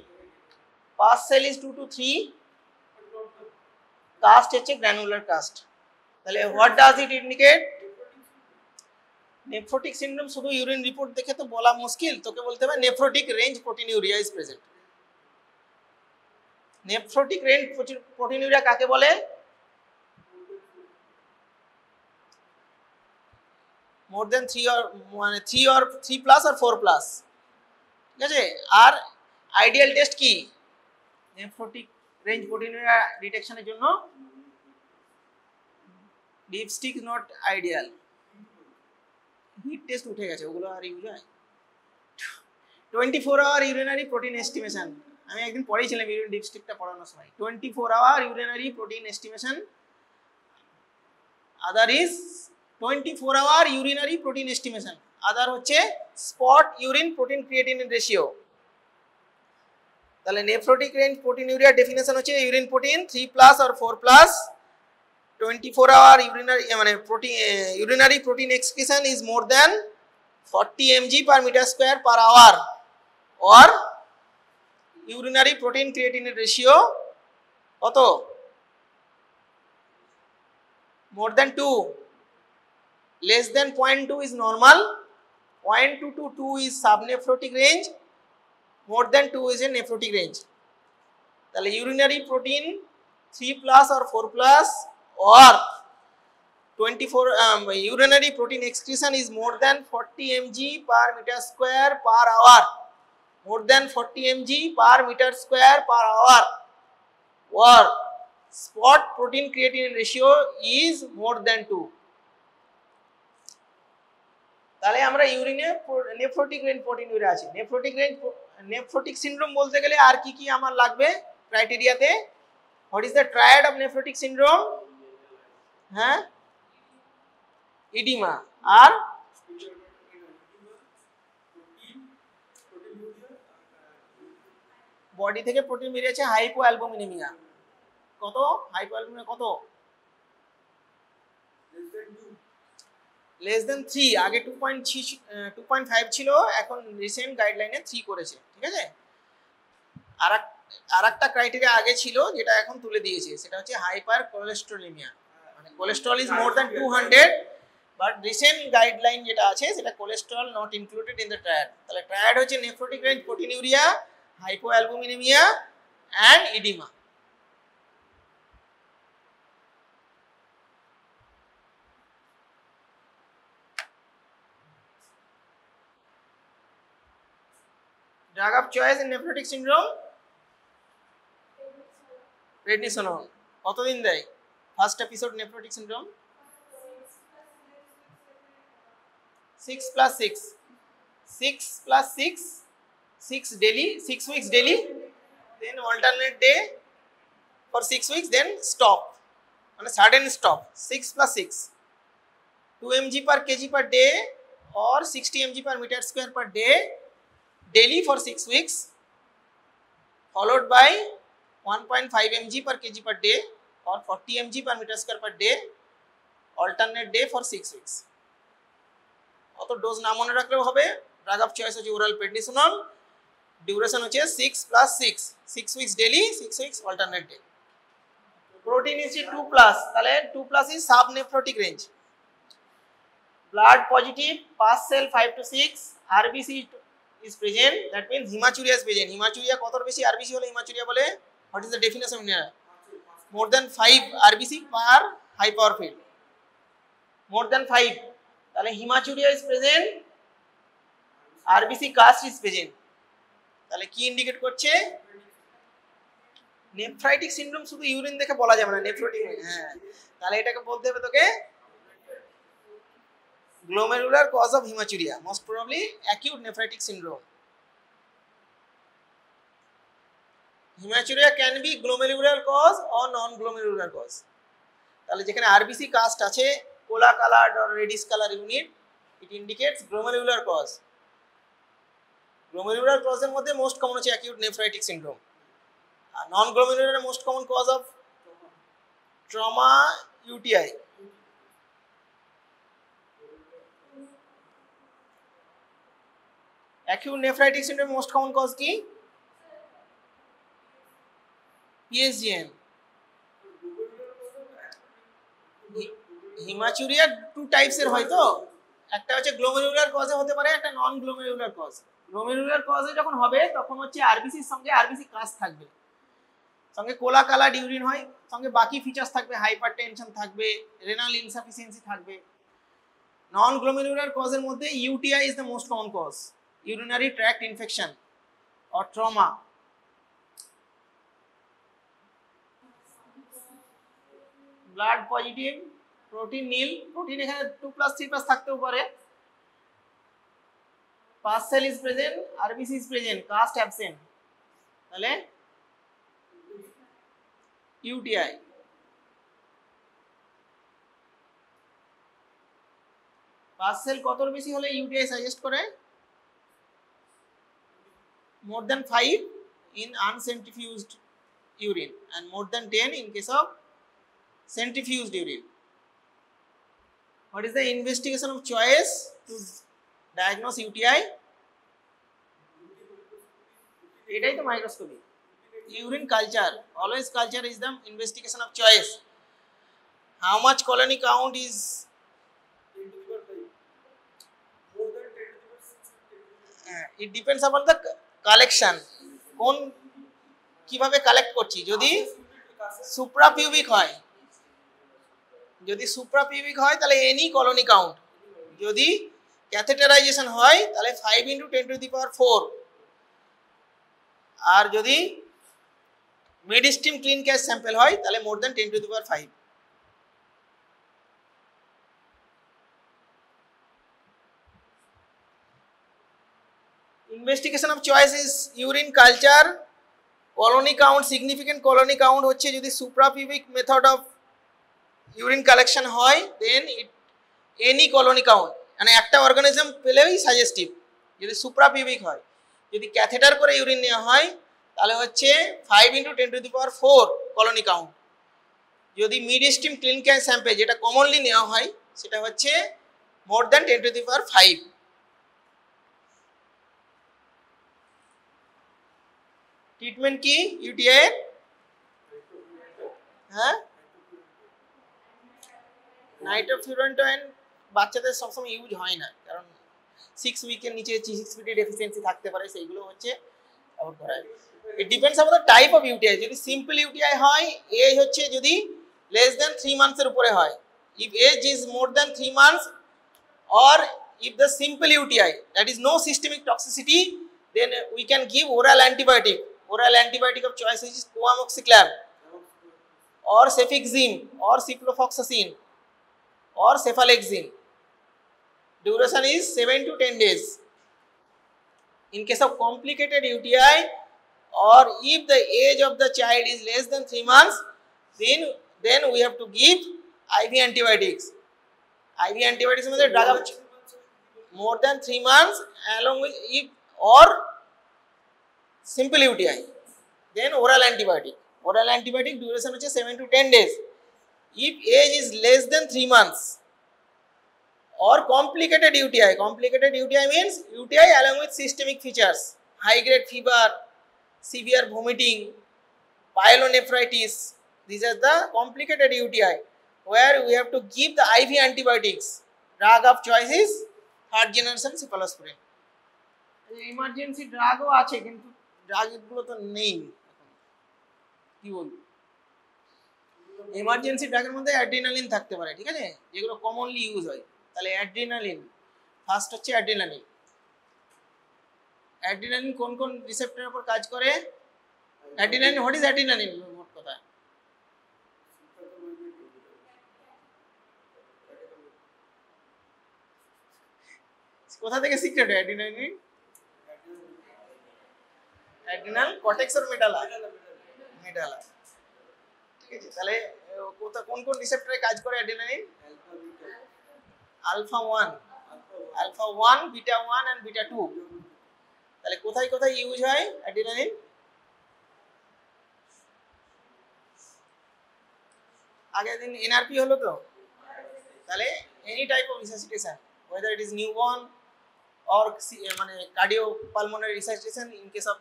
pus cell is 2 to 3, cast হচ্ছে গ্র্যানুলার কাস্ট। তাহলে what does it indicate? Nephrotic syndrome শুধু ইউরিন রিপোর্ট দেখে তো বলা মুশকিল, তোকে বলতে হবে nephrotic range proteinuria is present. Nephrotic range proteinuria কাকে বলে? মোর দেন 3 or 3+ or 4+, ঠিক আছে। আর আইডিয়াল টেস্ট কি নেফ্রোটিক রেঞ্জ প্রোটিনিউরিয়া ডিটেকশনের জন্য? Dipstick not ideal, heat test উঠে গেছে, ওগুলো আর ইউজ হয়। 24 আওয়ার ইউরিনারি প্রোটিন এস্টিমেশন, আমি একদিন পড়েছিলাম ইউরিন ডিপস্টিকটা পড়ানোর সময়। 24 hour urinary protein estimation, other is 24 hour urinary protein estimation, other হচ্ছে spot urine protein creatinine ratio. তাহলে নেফ্রোটিক রেঞ্জ প্রোটিনিউরিয়া ডেফিনেশন হচ্ছে urine protein 3+ or 4+, 24 hour urinary protein excretion is more than 40 mg per meter square per hour, or urinary protein creatinine ratio কত? more than 2, less than 0.2 is normal, 0.2 to 2 is subnephrotic range, more than 2 is a nephrotic range. তাহলে urinary protein 3+ or 4+, or 24 urinary protein excretion is more than 40 mg per meter square per hour, more than 40 mg per meter square per hour, or spot protein creatinine ratio is more than 2. তাহলে আমরা ইউরিনে nephrotic range proteinuria আছে। Nephrotic syndrome বলতে গেলে আর কি কি আমার লাগবে ক্রাইটেরিয়াতে? What is the triad of nephrotic syndrome? হ্যাঁ, ইডিমা, আর বডি থেকে প্রোটিন বেরিয়েছে, হাইপোঅ্যালবুমিনেমিয়া। কত হাইপোঅ্যালবুমিনেমিয়া? কত? Less than 3। আগে 2.5 ছিল, এখন রিসেন্ট গাইডলাইনে 3 করেছে, ঠিক আছে। আর একটা ক্রাইটেরিয়া আগে ছিল যেটা এখন তুলে দিয়েছে, সেটা হচ্ছে হাইপার কোলেস্টেরোলেমিয়া, মানে cholesterol is more than 200, but recent guideline যেটা আছে সেটা cholesterol not included in the triad. তাহলে ট্রায়াড হচ্ছে nephrotic range proteinuria, hypoalbuminaemia and oedema. Drug of choice in nephrotic syndrome, prednisolone। কতদিন দেয়? First episode nephrotic syndrome 6 daily, 6 weeks daily, then alternate day for 6 weeks, then stop, মানে sudden stop 6 plus 6 2 mg per kg per day or 60 mg per meter square per day daily for 6 weeks followed by 1.5 mg per kg per day or 40 mg per meter square per day alternate day for 6 weeks অত dose না মনে রাখলেও হবে drug of choice হচ্ছে oral prednisolone duration হচ্ছে 6 plus 6 weeks daily 6 weeks alternate day protein is 2 plus তাহলে 2 plus is sub nephrotic range blood positive pass cell 5 to 6 rbc is present that means hematuria is present hematuria কতর বেশি rbc হলে hematuria বলে what is the definition of more than 5 rbc per high power field more than 5 তাহলে hematuria is present rbc cast is present তাহলে কি indicate করছে nephritic syndrome শুধু urine দেখে বলা যাবে না নেফ্রোটিক হ্যাঁ তাহলে এটাকে বলতে হবে তোকে glomerular cause of hematuria most probably acute nephritic syndrome hematuria can be glomerular cause or non glomerular cause তাহলে যেখানে rbc cast আছে cola colored or reddish color unit it indicates glomerular cause glomerular cause এর মধ্যে most common হচ্ছে acute nephritic syndrome R non glomerular most common cause of trauma UTI acute nephritic syndrome most common cause ki PSGN hematuria two types এর হয় তো একটা হচ্ছে glomerular cause এ হতে পারে একটা non glomerular cause glomerular cause এ যখন হবে তখন হচ্ছে RBC এর সঙ্গে RBC কাস্ট থাকবে সঙ্গে কোলা কালার ইউরিন হয় সঙ্গে বাকি ফিচার্স থাকবে হাইপারটেনশন থাকবে রেনাল ইনসাফিসিয়েন্সি থাকবে non glomerular cause এর মধ্যে UTI is the most common cause urinary tract infection or trauma blood positive protein nil protein এখানে 2 plus 3 plus থাকতেও পারে pass cell is present rbc is present cast absent তাহলে UTI pass cell কতর বেশি হলে UTI suggest করে more than 5 in uncentrifuged urine and more than 10 in case of centrifuged urine. What is the investigation of choice to diagnose UTI? এটাই তো microscopy urine culture always culture is the investigation of choice. How much colony count is it depends upon the collection কোন কিভাবে collect করছি যদি সুপ্রাপিউবিক হয় তাহলে any colony count যদি catheterisation হয় তাহলে 5 × 10⁴ আর যদি মিডস্ট্রিম ক্লিন ক্যাশ স্যাম্পল হয় তাহলে more than 10⁵ investigation of choice is urine culture colony count significant colony count হচ্ছে যদি suprapubic method of urine collection হয় then it any colony count মানে একটা অর্গানিজম পেলেই সাজেস্টিভ যদি suprapubic হয় যদি ক্যাথেটার করে ইউরিন নেওয়া হয় তাহলে হচ্ছে 5 × 10⁴ colony count যদি mid stream clean cash sample যেটা কমনলি নেওয়া হয় সেটা হচ্ছে মোর দ্যান 10⁵ ট্রিটমেন্ট কি ইউটিআই হ্যাঁ নাইট্রোফিউরান্টয়েন বাচ্চাদের সবসময় ইউজ হয় না কারণ 6 উইকের নিচে G6PD ডেফিসিয়েন্সি থাকতে পারে সেইগুলো হচ্ছে অ্যাভয়েড করা হয় it depends on the type of UTI যদি সিম্পল ইউটিআই হয় এজ হচ্ছে যদি লেস দ্যান 3 মান্থস এর উপরে হয় if age is more than 3 months or if the simple UTI that is no systemic toxicity then we can give oral antibiotic of choice which is coamoxiclav or cefixime or ciprofloxacin or cephalexin duration is 7 to 10 days in case of complicated UTI or if the age of the child is less than 3 months then then we have to give IV antibiotics. IV antibiotics means drug of more than 3 months along with if or simple UTI, then oral antibiotic. Oral antibiotic duration হচ্ছে 7 to 10 days. If age is less than 3 months or complicated UTI. Complicated UTI means UTI along with systemic features, high grade fever, severe vomiting, pyelonephritis. These are the complicated UTI where we have to give the IV antibiotics. Drug of choice is third generation cephalosporin. Emergency drug ও আছে কিন্তু drug গুলো তো নেই কি বলবো emergency ড্রাগের মধ্যে adrenaline থাকতে পারে ঠিক আছে যেগুলো কমনলি ইউজ হয় তাহলে অ্যাড্রিনালিন ফার্স্ট হচ্ছে অ্যাড্রিনালিন অ্যাড্রিনালিন কোন কোন রিসেপ্টরের উপর কাজ করে অ্যাড্রিনালিন হোয়াট ইজ অ্যাড্রিনালিন মোট কথা কোথা থেকে সিক্রেট অ্যাড্রিনালিন অ্যাড্রিনাল কর্টেক্স আর মেডালা মেডালা ঠিক আছে তাহলে কোথা কোন কোন রিসেপ্টরে কাজ করে adrenaline alpha 1 beta 1 and beta 2 তাহলে কোথায় কোথায় ইউজ হয় অ্যাড্রিনালিন আগের দিন এনআরপি হলো তো তাহলে any type of resuscitation whether it is newborn or মানে cardiopulmonary resuscitation in case of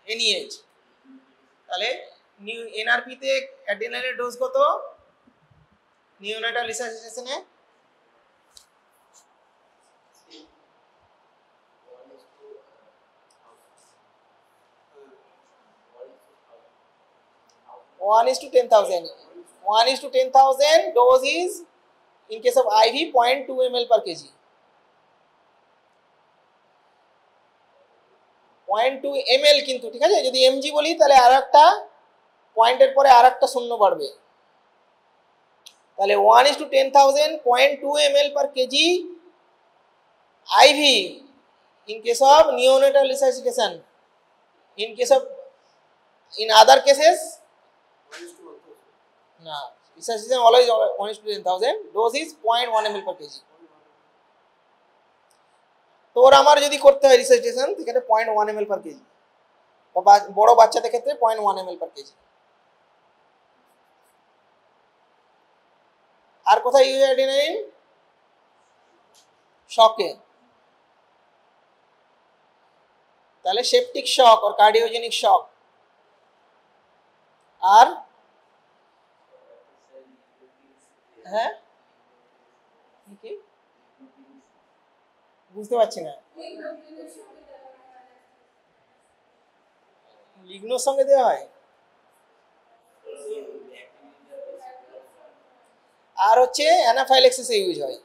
any age তাহলে নিউ এনআরপি তে অ্যাড্রিনালিনের ডোজ কত neonatal রিসাসিটেশনে 1:10,000 1:10,000 dose is in case of IV 0.2 ml per kg 0.2 ml কিন্তু ঠিক আছে যদি mg বলি তাহলে আরেকটা পয়েন্টের পরে আরেকটা শূন্য বাড়বে তাহলে 1:10,000 0.2 ml per kg IV in case of neonatal resuscitation in case of in other cases no resuscitation always 1:10,000 dose is 0.1 ml per kg তোর আমার যদি করতে হয় রিসাসিটেশন সেখানে 0.1 ml per kg বা বড় বাচ্চাদের ক্ষেত্রে 0.1 ml per kg আর কোথায় ইউজ অ্যাড্রিনালিন শকে তাহলে সেপটিক শক আর কার্ডিওজেনিক শক আর হ্যাঁ কি বুঝতে পারছি না লিগনোর সঙ্গে দেওয়া হয় আর হচ্ছে অ্যানাফাইলেক্সিস ইউজ হয়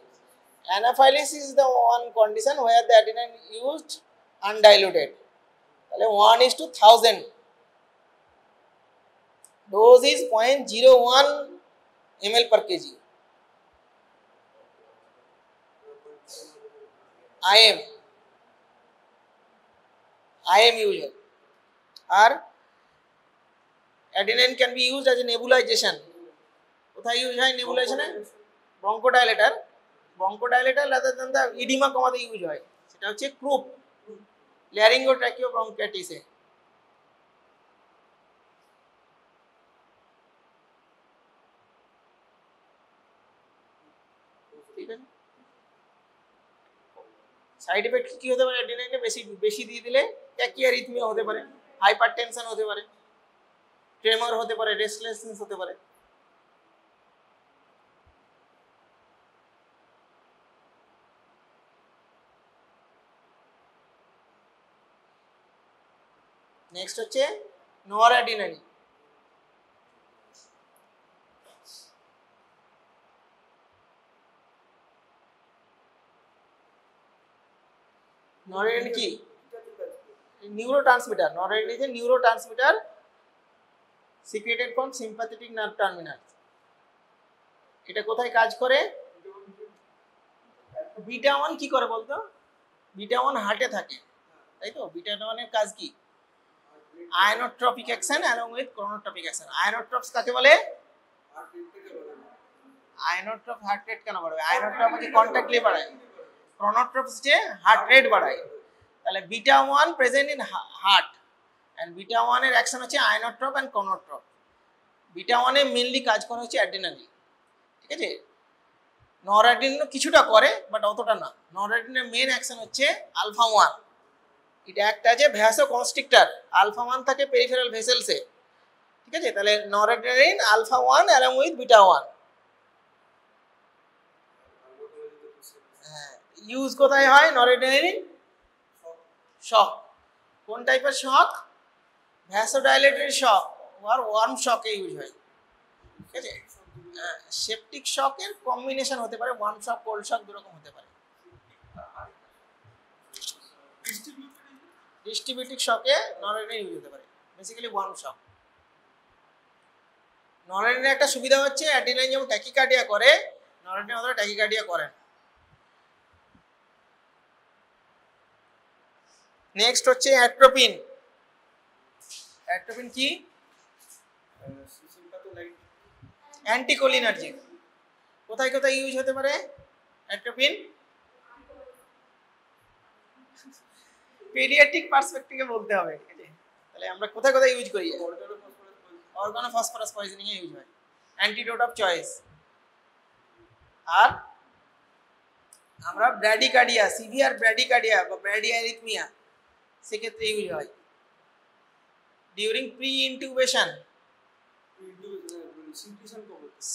anaphylaxis is the one condition where the adrenaline used undiluted তাহলে 1:1000 dose is 0.01 ml per kg IM use আর adrenaline can be used as a nebulization কোথায় ইউজ হয় নেবুলাইজেশনে bronchodilator rather than the oedema কমাতে use হয় সেটা হচ্ছে ক্রুপ ল্যারিঙ্গোট্র্যাকিও ব্রঙ্কাইটিসে ঠিক আছে সাইড এফেক্ট কি হতে পারে অ্যাড্রিনালিনে বেশি দিয়ে দিলে ট্যাকিয়ারিথমিয়া হতে পারে হাইপারটেনশন হতে পারে ট্রেমর হতে পারে রেস্টলেসনেস হতে পারে নেক্সট হচ্ছে নরঅ্যাড্রিনালিন নরঅ্যাড্রিনালিন কি neurotransmitter নরঅ্যাড্রিনালিন is a neurotransmitter secreted from sympathetic nerve terminal এটা কোথায় কাজ করে বিটা 1 কি করে বলতো বিটা 1 হার্টে থাকে তাই তো বিটা 1 এর কাজ কি inotropic action along with chronotropic action inotropes কাকে বলে আইনোট্রপ হার্ট রেট কেন বাড়াবে? আইনোট্রপ হচ্ছে কন্ট্যাক্টলি বাড়ায়, ক্রোনোট্রপ হচ্ছে হার্ট রেট বাড়ায়। তাহলে beta 1 present in heart and beta 1 এর অ্যাকশন হচ্ছে আইনোট্রপ এন্ড ক্রোনোট্রপ। বিটা 1 এ মেইনলি কাজ করে হচ্ছে অ্যাড্রিনালিন, ঠিক আছে। নরঅ্যাড্রিনালিন কিছুটা করে বাট অতটা না। নরঅ্যাড্রিনালিনের মেইন অ্যাকশন হচ্ছে আলফা 1, এটা একটা যে ভ্যাসো কনস্ট্রিক্টর, আলফা 1 থাকে পেরিফেরাল ভেসেলসে, ঠিক আছে। তাহলে noradrenaline alpha 1 along with beta 1। হ্যাঁ, ইউজ কোথায় হয় নরঅ্যাড্রিনালিন? শক। কোন টাইপের শক? ভ্যাসোডাইলেটরি শক আর ওয়ার্ম শকে ইউজ হয়, ঠিক আছে। সেপটিক শকের কম্বিনেশন হতে পারে, ওয়ার্ম শক কোল্ড শক দুরকম হতে পারে। ডিস্ট্রিবিউটিভ শকে নরঅ্যাড্রিনালিন ইউজ হতে পারে, বেসিক্যালি ওয়ার্ম শক। নরঅ্যাড্রিনালিনের একটা সুবিধা হচ্ছে অ্যাড্রিনালিন যেমন ট্যাকিকার্ডিয়া করে, নরঅ্যাড্রিনালিন অতটা ট্যাকিকার্ডিয়া করে না। নেক্সট হচ্ছে অ্যাট্রোপিন। অ্যাট্রোপিন কি? অ্যান্টিকোলিনার্জিক। কোথায় কোথায় ইউজ হতে পারে অ্যাট্রোপিন? পেডিয়াট্রিক পার্সপেক্টিভে বলতে হবে, ঠিক আছে। তাহলে আমরা কোথায় কোথায় ইউজ করি? অর্গানোফসফরাস পয়জনিং এ ইউজ হয়, অ্যান্টিডোট অফ চয়েস। আর আমরা ব্র্যাডিকার্ডিয়া, সিভিয়ার ব্র্যাডিকার্ডিয়া বা ব্র্যাডিঅ্যারিথমিয়া, সেক্ষেত্রে ইউজ হয়। ডিউরিং প্রি ইনটিউবেশন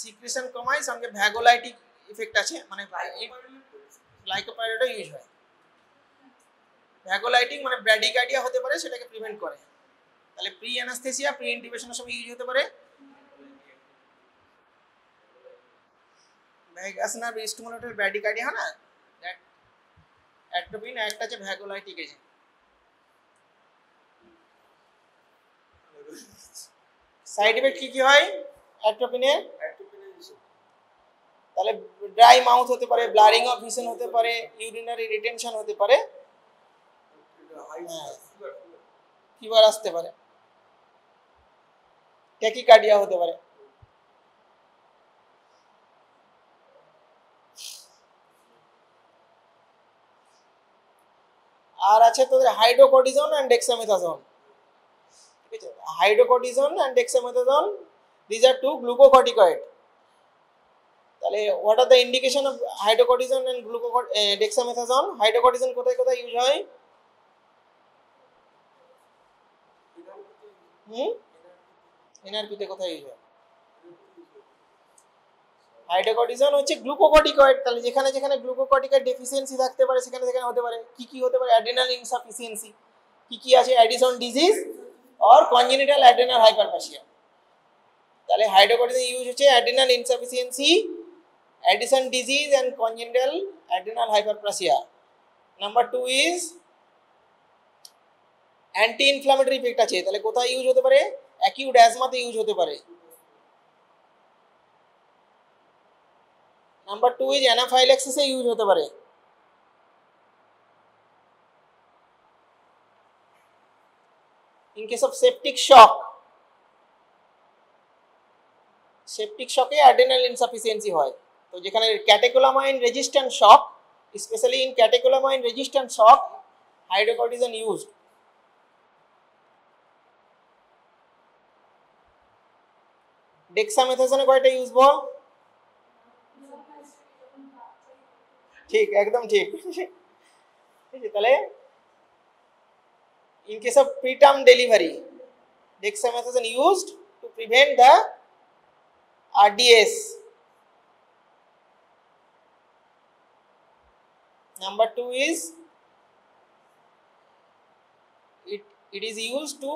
সিক্রেশন কমায়, সঙ্গে ভ্যাগোলাইটিক ইফেক্ট আছে, মানে গ্লাইকোপাইরেটও ইউজ হয়। ভ্যাগোলাইটিক মানে ব্র্যাডিকার্ডিয়া হতে পারে, সেটাকে প্রিভেন্ট করে। তাহলে প্রি অ্যানাস্থেসিয়া, প্রি ইনটিউবেশনের সময় ইউজ হতে পারে। ভ্যাগাস নার্ভ স্টিমুলেটর ব্র্যাডিকার্ডিয়া হয় না, দ্যাট অ্যাট্রোপিন। একটা আছে ভ্যাগোলাইটিক এজেন্ট। সাইড ইফেক্ট কি কি হয় অ্যাট্রোপিনের? তাহলে ড্রাই মাউথ হতে পারে, ব্লারিং অফ ভিশন হতে পারে, ইউরিনারি রিটেনশন হতে পারে, ফিভার আসতে পারে, ট্যাকিকার্ডিয়া হতে পারে। আর আছে তোদের হাইড্রোকর্টিসন এন্ড ডেক্সামেথাসোন, ঠিক আছে। Hydrocortisone and dexamethasone, this are two glucocorticoid. তাহলে what are the indication of hydrocortisone and dexamethasone? Hydrocortisone কোথায় কোথায় ইউজ হয়? এনআরপিতে কোথায় ইউজ হয়? হাইড্রোকর্টিসন হচ্ছে গ্লুকোকর্টিকয়েড। তাহলে যেখানে যেখানে গ্লুকোকর্টিকয়েড ডেফিসিয়েন্সি থাকতে পারে, সেখানে সেখানে হতে পারে। কি কি হতে পারে? Adrenal insufficiency. কি কি আছে? অ্যাডিসন ডিজিজ আর কনজেনিটাল অ্যাড্রিনাল হাইপারপ্লেসিয়া। তাহলে হাইড্রোকর্টিসন ইউজ হচ্ছে adrenal insufficiency, Addison disease and congenital adrenal hyperplasia. Number 2 is anti inflammatory effect আছে। তাহলে কোথায় ইউজ হতে পারে? অ্যাকিউট অ্যাজমাতে ইউজ হতে পারে। নাম্বার 2 ইজ অ্যানাফাইল্যাক্সিসে ইউজ হতে পারে। In case of septic shock, septic শকে অ্যাড্রিনাল ইনসাফিসিয়েন্সি হয়। তো যেখানে catecholamine resistant shock, specially in catecholamine resistant shock, hydrocortisone used. ডেক্সামেথাসোনে কয়টা ইউজ বল? ঠিক, একদম ঠিক। তাহলে in case of preterm delivery, dexamethasone used to prevent the RDS. Number 2 is it is used to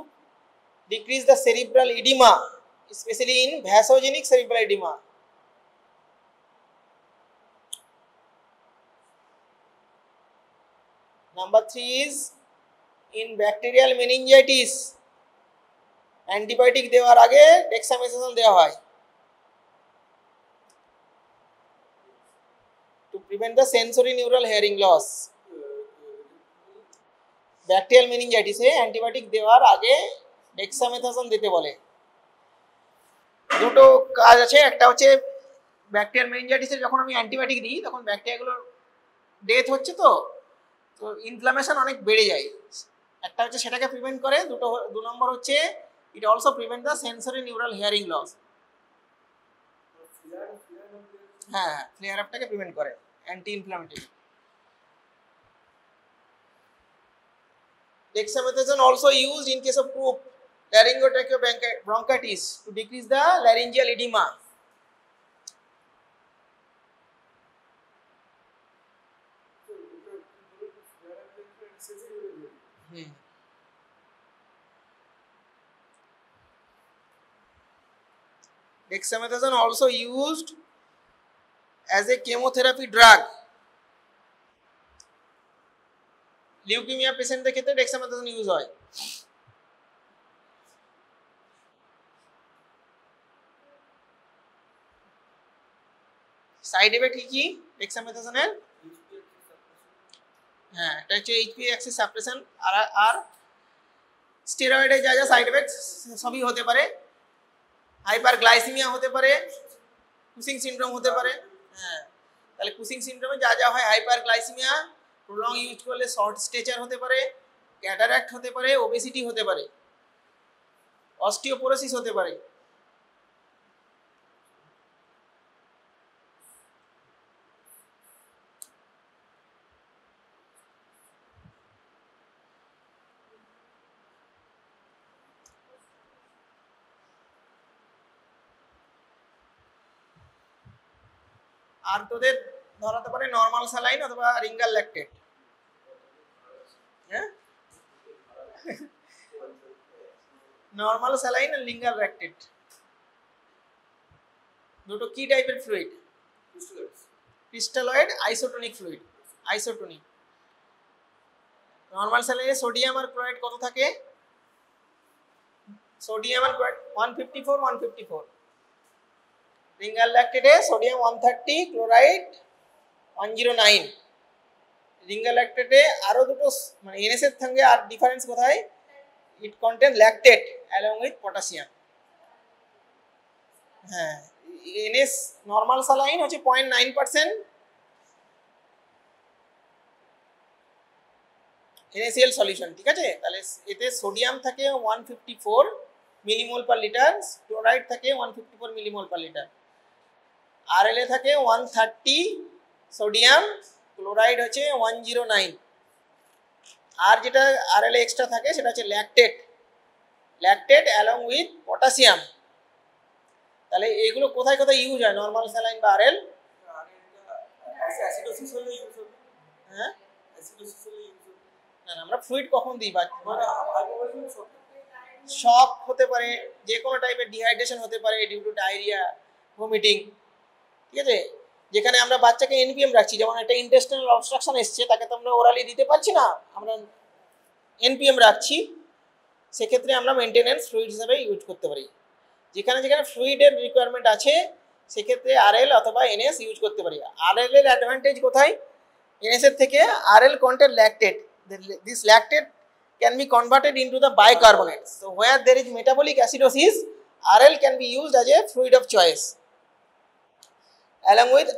decrease the cerebral edema, especially in vasogenic cerebral edema. Number 3 is in bacterial meningitis, antibiotic দেওয়ার আগে dexamethasone দেওয়া হয় to prevent the sensory neural hearing loss. Bacterial মেনিনজাইটিসে antibiotic দেওয়ার আগে dexamethasone দিতে বলে। দুটো কাজ আছে, একটা হচ্ছে ব্যাকটেরিয়াল মেনিনজাইটিসে যখন আমি অ্যান্টিবায়োটিক দিই তখন ব্যাকটেরিয়াগুলো ডেথ হচ্ছে, তো তো ইনফ্লামেশন অনেক বেড়ে যায়। একটা হচ্ছে সেটাকে প্রিভেন্ট করে, দু নম্বর হচ্ছে it also prevent the sensory neural hearing loss. হ্যাঁ, ফ্লেয়ার আপটাকে প্রিভেন্ট করে, anti inflammatory. Dexamethasone also used in case of croup, laryngotracheal bronchitis to decrease the laryngeal edema. Dexamethasone also used as a chemotherapy drug. Leukaemia পেশেন্টদের ক্ষেত্রে dexamethasone use হয়। Side effect কি ডেক্সামেথাসোনের? হ্যাঁ, এটা হচ্ছে এইচপি অ্যাক্সিস সাপ্রেশন। আর স্টেরয়েডে যা যা সাইড এফেক্ট সবই হতে পারে। হাইপারগ্লাইসেমিয়া হতে পারে, কুসিং সিনড্রোম হতে পারে। হ্যাঁ, তাহলে কুসিং সিনড্রোমে যা যা হয়, হাইপারগ্লাইসেমিয়া প্রলং ইউজ করলে শর্ট স্টেচার হতে পারে, ক্যাটারাক্ট হতে পারে, ওবেসিটি হতে পারে, অস্টিওপোরোসিস হতে পারে। আর তোদের ধরাতে পারে নরমাল স্যালাইন অথবা রিঙ্গাল ল্যাকটেট। হ্যাঁ, নরমাল স্যালাইন আর লিঙ্গাল ল্যাকটেট দুটো কি টাইপের fluid? Crystalloid isotonic fluid. Isotonic. Normal স্যালাইনে সোডিয়াম আর ক্লোরাইড কত থাকে? সোডিয়াম আর ক্লোরাইড 154 154। রিঙ্গাল ল্যাকটেটে সোডিয়াম 130, ক্লোরাইড 109। রিঙ্গাল ল্যাকটেটে আরো দুটো মানে এনএস এর সঙ্গে আর ডিফারেন্স কোথায়? It contain lactate along with potassium. হ্যাঁ, এনএস নরমাল স্যালাইন হচ্ছে 0.9% NaCl সলিউশন, ঠিক আছে? তাহলে এতে সোডিয়াম থাকে 154 মিলিমোল পার লিটার, ক্লোরাইড থাকে 154 মিলিমোল পার লিটার। RL এ থাকে 130 সোডিয়াম, ক্লোরাইড হচ্ছে 109। আর যেটা RL এক্সট্রা থাকে সেটা হচ্ছে lactate, lactate along with potassium. তাহলে এগুলো কোথায় কোথায় ইউজ হয় নরমাল স্যালাইন বা RL? অ্যাসিডোসিস হলে ইউজ হবে। হ্যাঁ, অ্যাসিডোসিস হলে ইউজ হবে। না, আমরা ফ্লুইড কখন দিই? শক হতে পারে, যে কোনো টাইপের ডিহাইড্রেশন হতে পারে ডিউ টু ডায়রিয়া, ভমিটিং, ঠিক আছে? যেখানে আমরা বাচ্চাকে এনপিএম রাখছি, যেমন একটা ইন্টেস্টাইনাল অবস্ট্রাকশন এসছে, তাকে তো আমরা ওরালি দিতে পারছি না, আমরা এনপিএম রাখছি, সেক্ষেত্রে আমরা মেনটেনেন্স ফ্লুইড হিসাবে ইউজ করতে পারি। যেখানে যেখানে ফ্লুইডের রিকোয়ারমেন্ট আছে সেক্ষেত্রে RL অথবা NS ইউজ করতে পারি। RL এর অ্যাডভান্টেজ কোথায়? NS এর থেকে RL contain lactate. This lactate can be converted into the bicarbonate. So where there is metabolic acidosis, RL can be used as a fluid of choice. Along with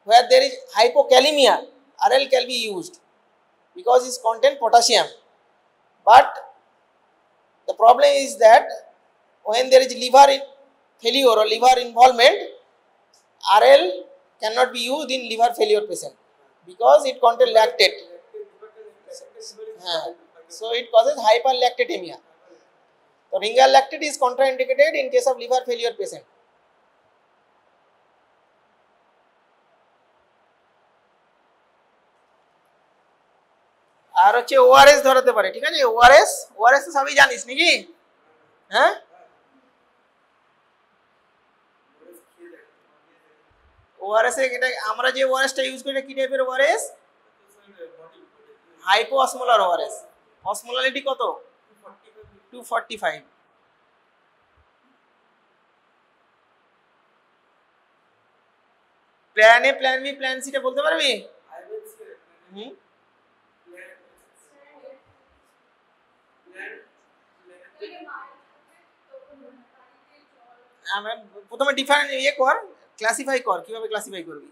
where there is hypokalemia, RL can be used because it contains potassium. But the problem is that when there is liver failure or liver involvement, RL cannot be used in liver failure patient because it contains lactate. So it causes hyperlactatemia. So ringal lactate is contraindicated in case of liver failure patient. আর হচ্ছে ORS ধরাতে পারে, ঠিক আছে? ORS তো সবই জানিস নাকি? হ্যাঁ, ওআরএস এটা আমরা যে ওআরএসটা ইউজ করি কি টাইপের ORS? Hypo osmolar ORS. Osmolarity কত? 245। Plan A, plan B, plan সিটা বলতে পারবি? প্রথমে ডিফারেন্ট ইয়ে কর, ক্লাসিফাই কর, কিভাবে ক্লাসিফাই করবি।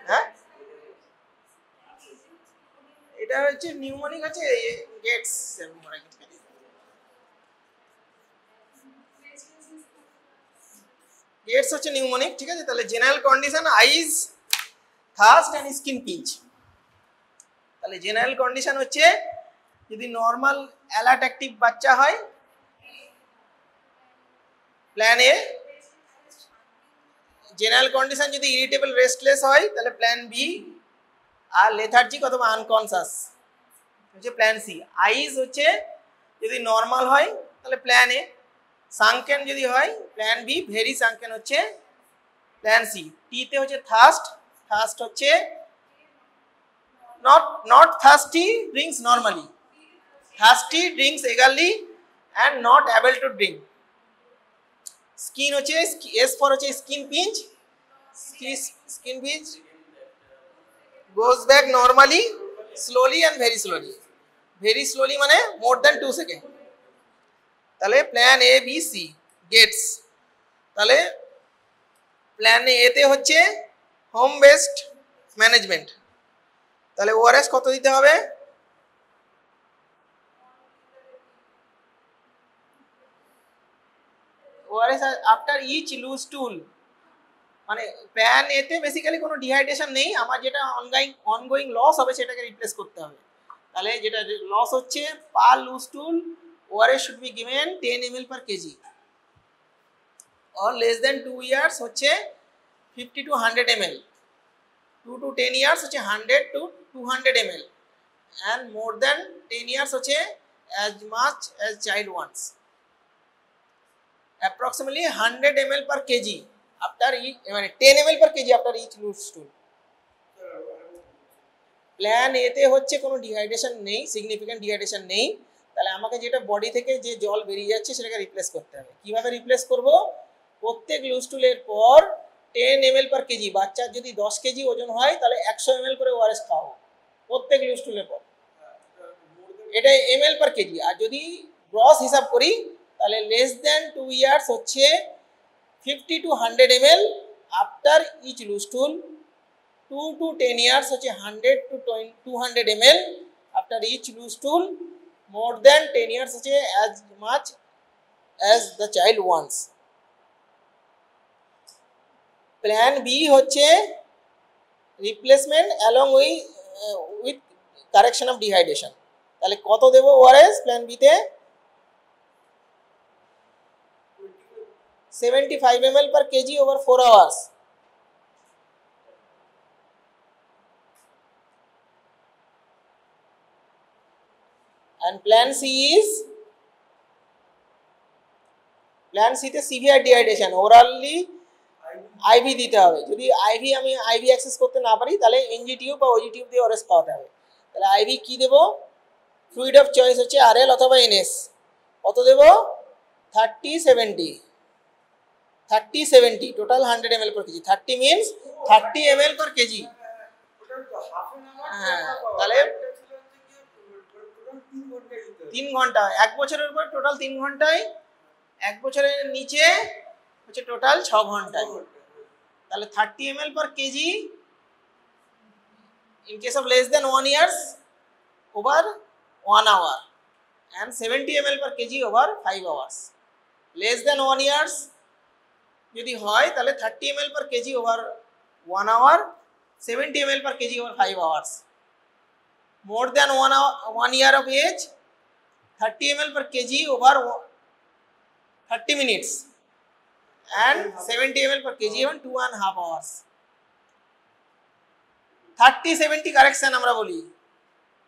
হ্যাঁ, এটা হচ্ছে নিউমোনিক আছে গেটস। গেটস হচ্ছে নিউমোনিক, ঠিক আছে। তাহলে general condition eyes, thirst and skin pinch. তাহলে জেনারেল কন্ডিশন হচ্ছে যদি নর্মাল অ্যালার্ট অ্যাক্টিভ বাচ্চা হয় প্ল্যান এ, জেনারেল কন্ডিশন যদি ইরিটেবল রেস্টলেস হয় তাহলে প্ল্যান বি, আর লেথার্জিক অথবা আনকনসাস হচ্ছে প্ল্যান সি। আইজ হচ্ছে যদি নর্মাল হয় তাহলে প্ল্যান এ, সাংকেন যদি হয় প্ল্যান বি, ভেরি সাংকেন হচ্ছে প্ল্যান সি। টিতে হচ্ছে থার্স্ট, থার্স্ট হচ্ছে not thirsty drinks normally, thirsty drinks eagerly and not able to drink. Skin হচ্ছে S for হচ্ছে skin pinch, skin pinch goes back normally, slowly and very slowly, very slowly মানে more than 2 seconds। তাহলে plan A B C gates. তাহলে plan A তে হচ্ছে home based management. তাহলে ORS কত দিতে হবে? ORS after each loose stool, মানে প্ল্যান এতে বেসিক্যালি কোনো ডিহাইড্রেশন নেই, আমার যেটা অনগোয়িং লস হবে সেটাকে রিপ্লেস করতে হবে। তাহলে যেটা লস হচ্ছে per loose stool, ORS should be given 10 ml per kg or less than 2 years হচ্ছে 50 to 100 ml, 2 to 10 years হচ্ছে 100 to 200 ml and more than 10 years হচ্ছে as much as child wants, approximately 100 ml per kg after each, মানে 10 ml per kg after each loose stool। Plan এতে হচ্ছে কোনো dehydration নেই, significant dehydration নেই, তাহলে আমাকে যেটা বডি থেকে যে জল বেরিয়ে যাচ্ছে সেটাকে রিপ্লেস করতে হবে। কিভাবে রিপ্লেস করব? প্রত্যেক লুজ টুলের পর 10 ml per kg, বাচ্চার যদি 10 কেজি ওজন হয় তাহলে 100 ml করে ওআরএস খাওয়াবো প্রত্যেক লুজ টুলের পর, এটা ml per kg। আর যদি গ্রস হিসাব করি তাহলে লেস দেন 2 ইয়ার্স হচ্ছে 50 to 100 ml after each loose stool, 2 to 10 years হচ্ছে 100 to 200 ml after each loose stool, more than 10 years হচ্ছে as much as the child wants। Plan B হচ্ছে replacement along with correction of dehydration. তাহলে কত দেবো ORS plan বিতে? 75 ml per kg over 4 hours। And plan C is, plan C তে severe dehydration, orally ivy দিতে হবে। যদি আমি আইভি অ্যাক্সেস করতে না পারি তাহলে এনজি টিউব বা ওজি টিউব দিয়ে ওআরএস খাওয়াতে হবে। তাহলে আইভি কি দেব? ফ্লুইড অফ চয়েস হচ্ছে আরএল অথবা এনএস। কত দেব? 30-70 total 100 ml per kg, 30 means 30 ml per kg। হ্যাঁ, তাহলে 3 ঘন্টা, 1 বছরের উপর টোটাল 3 ঘন্টায়, 1 বছরের নিচে হচ্ছে টোটাল 6 ঘন্টায়। তাহলে 30 ml per kg in case of less than 1 years over 1 hour and 70 ml per kg over 5 hours। less than 1 years যদি হয় তাহলে 30 ml per kg over 1 hour, 70 ml per kg over 5 hours। more than 1 year of age, 30 ml per kg over 30 minutes and 70 ml per kg over 2.5 hours। 30-70 correction আমরা বলি।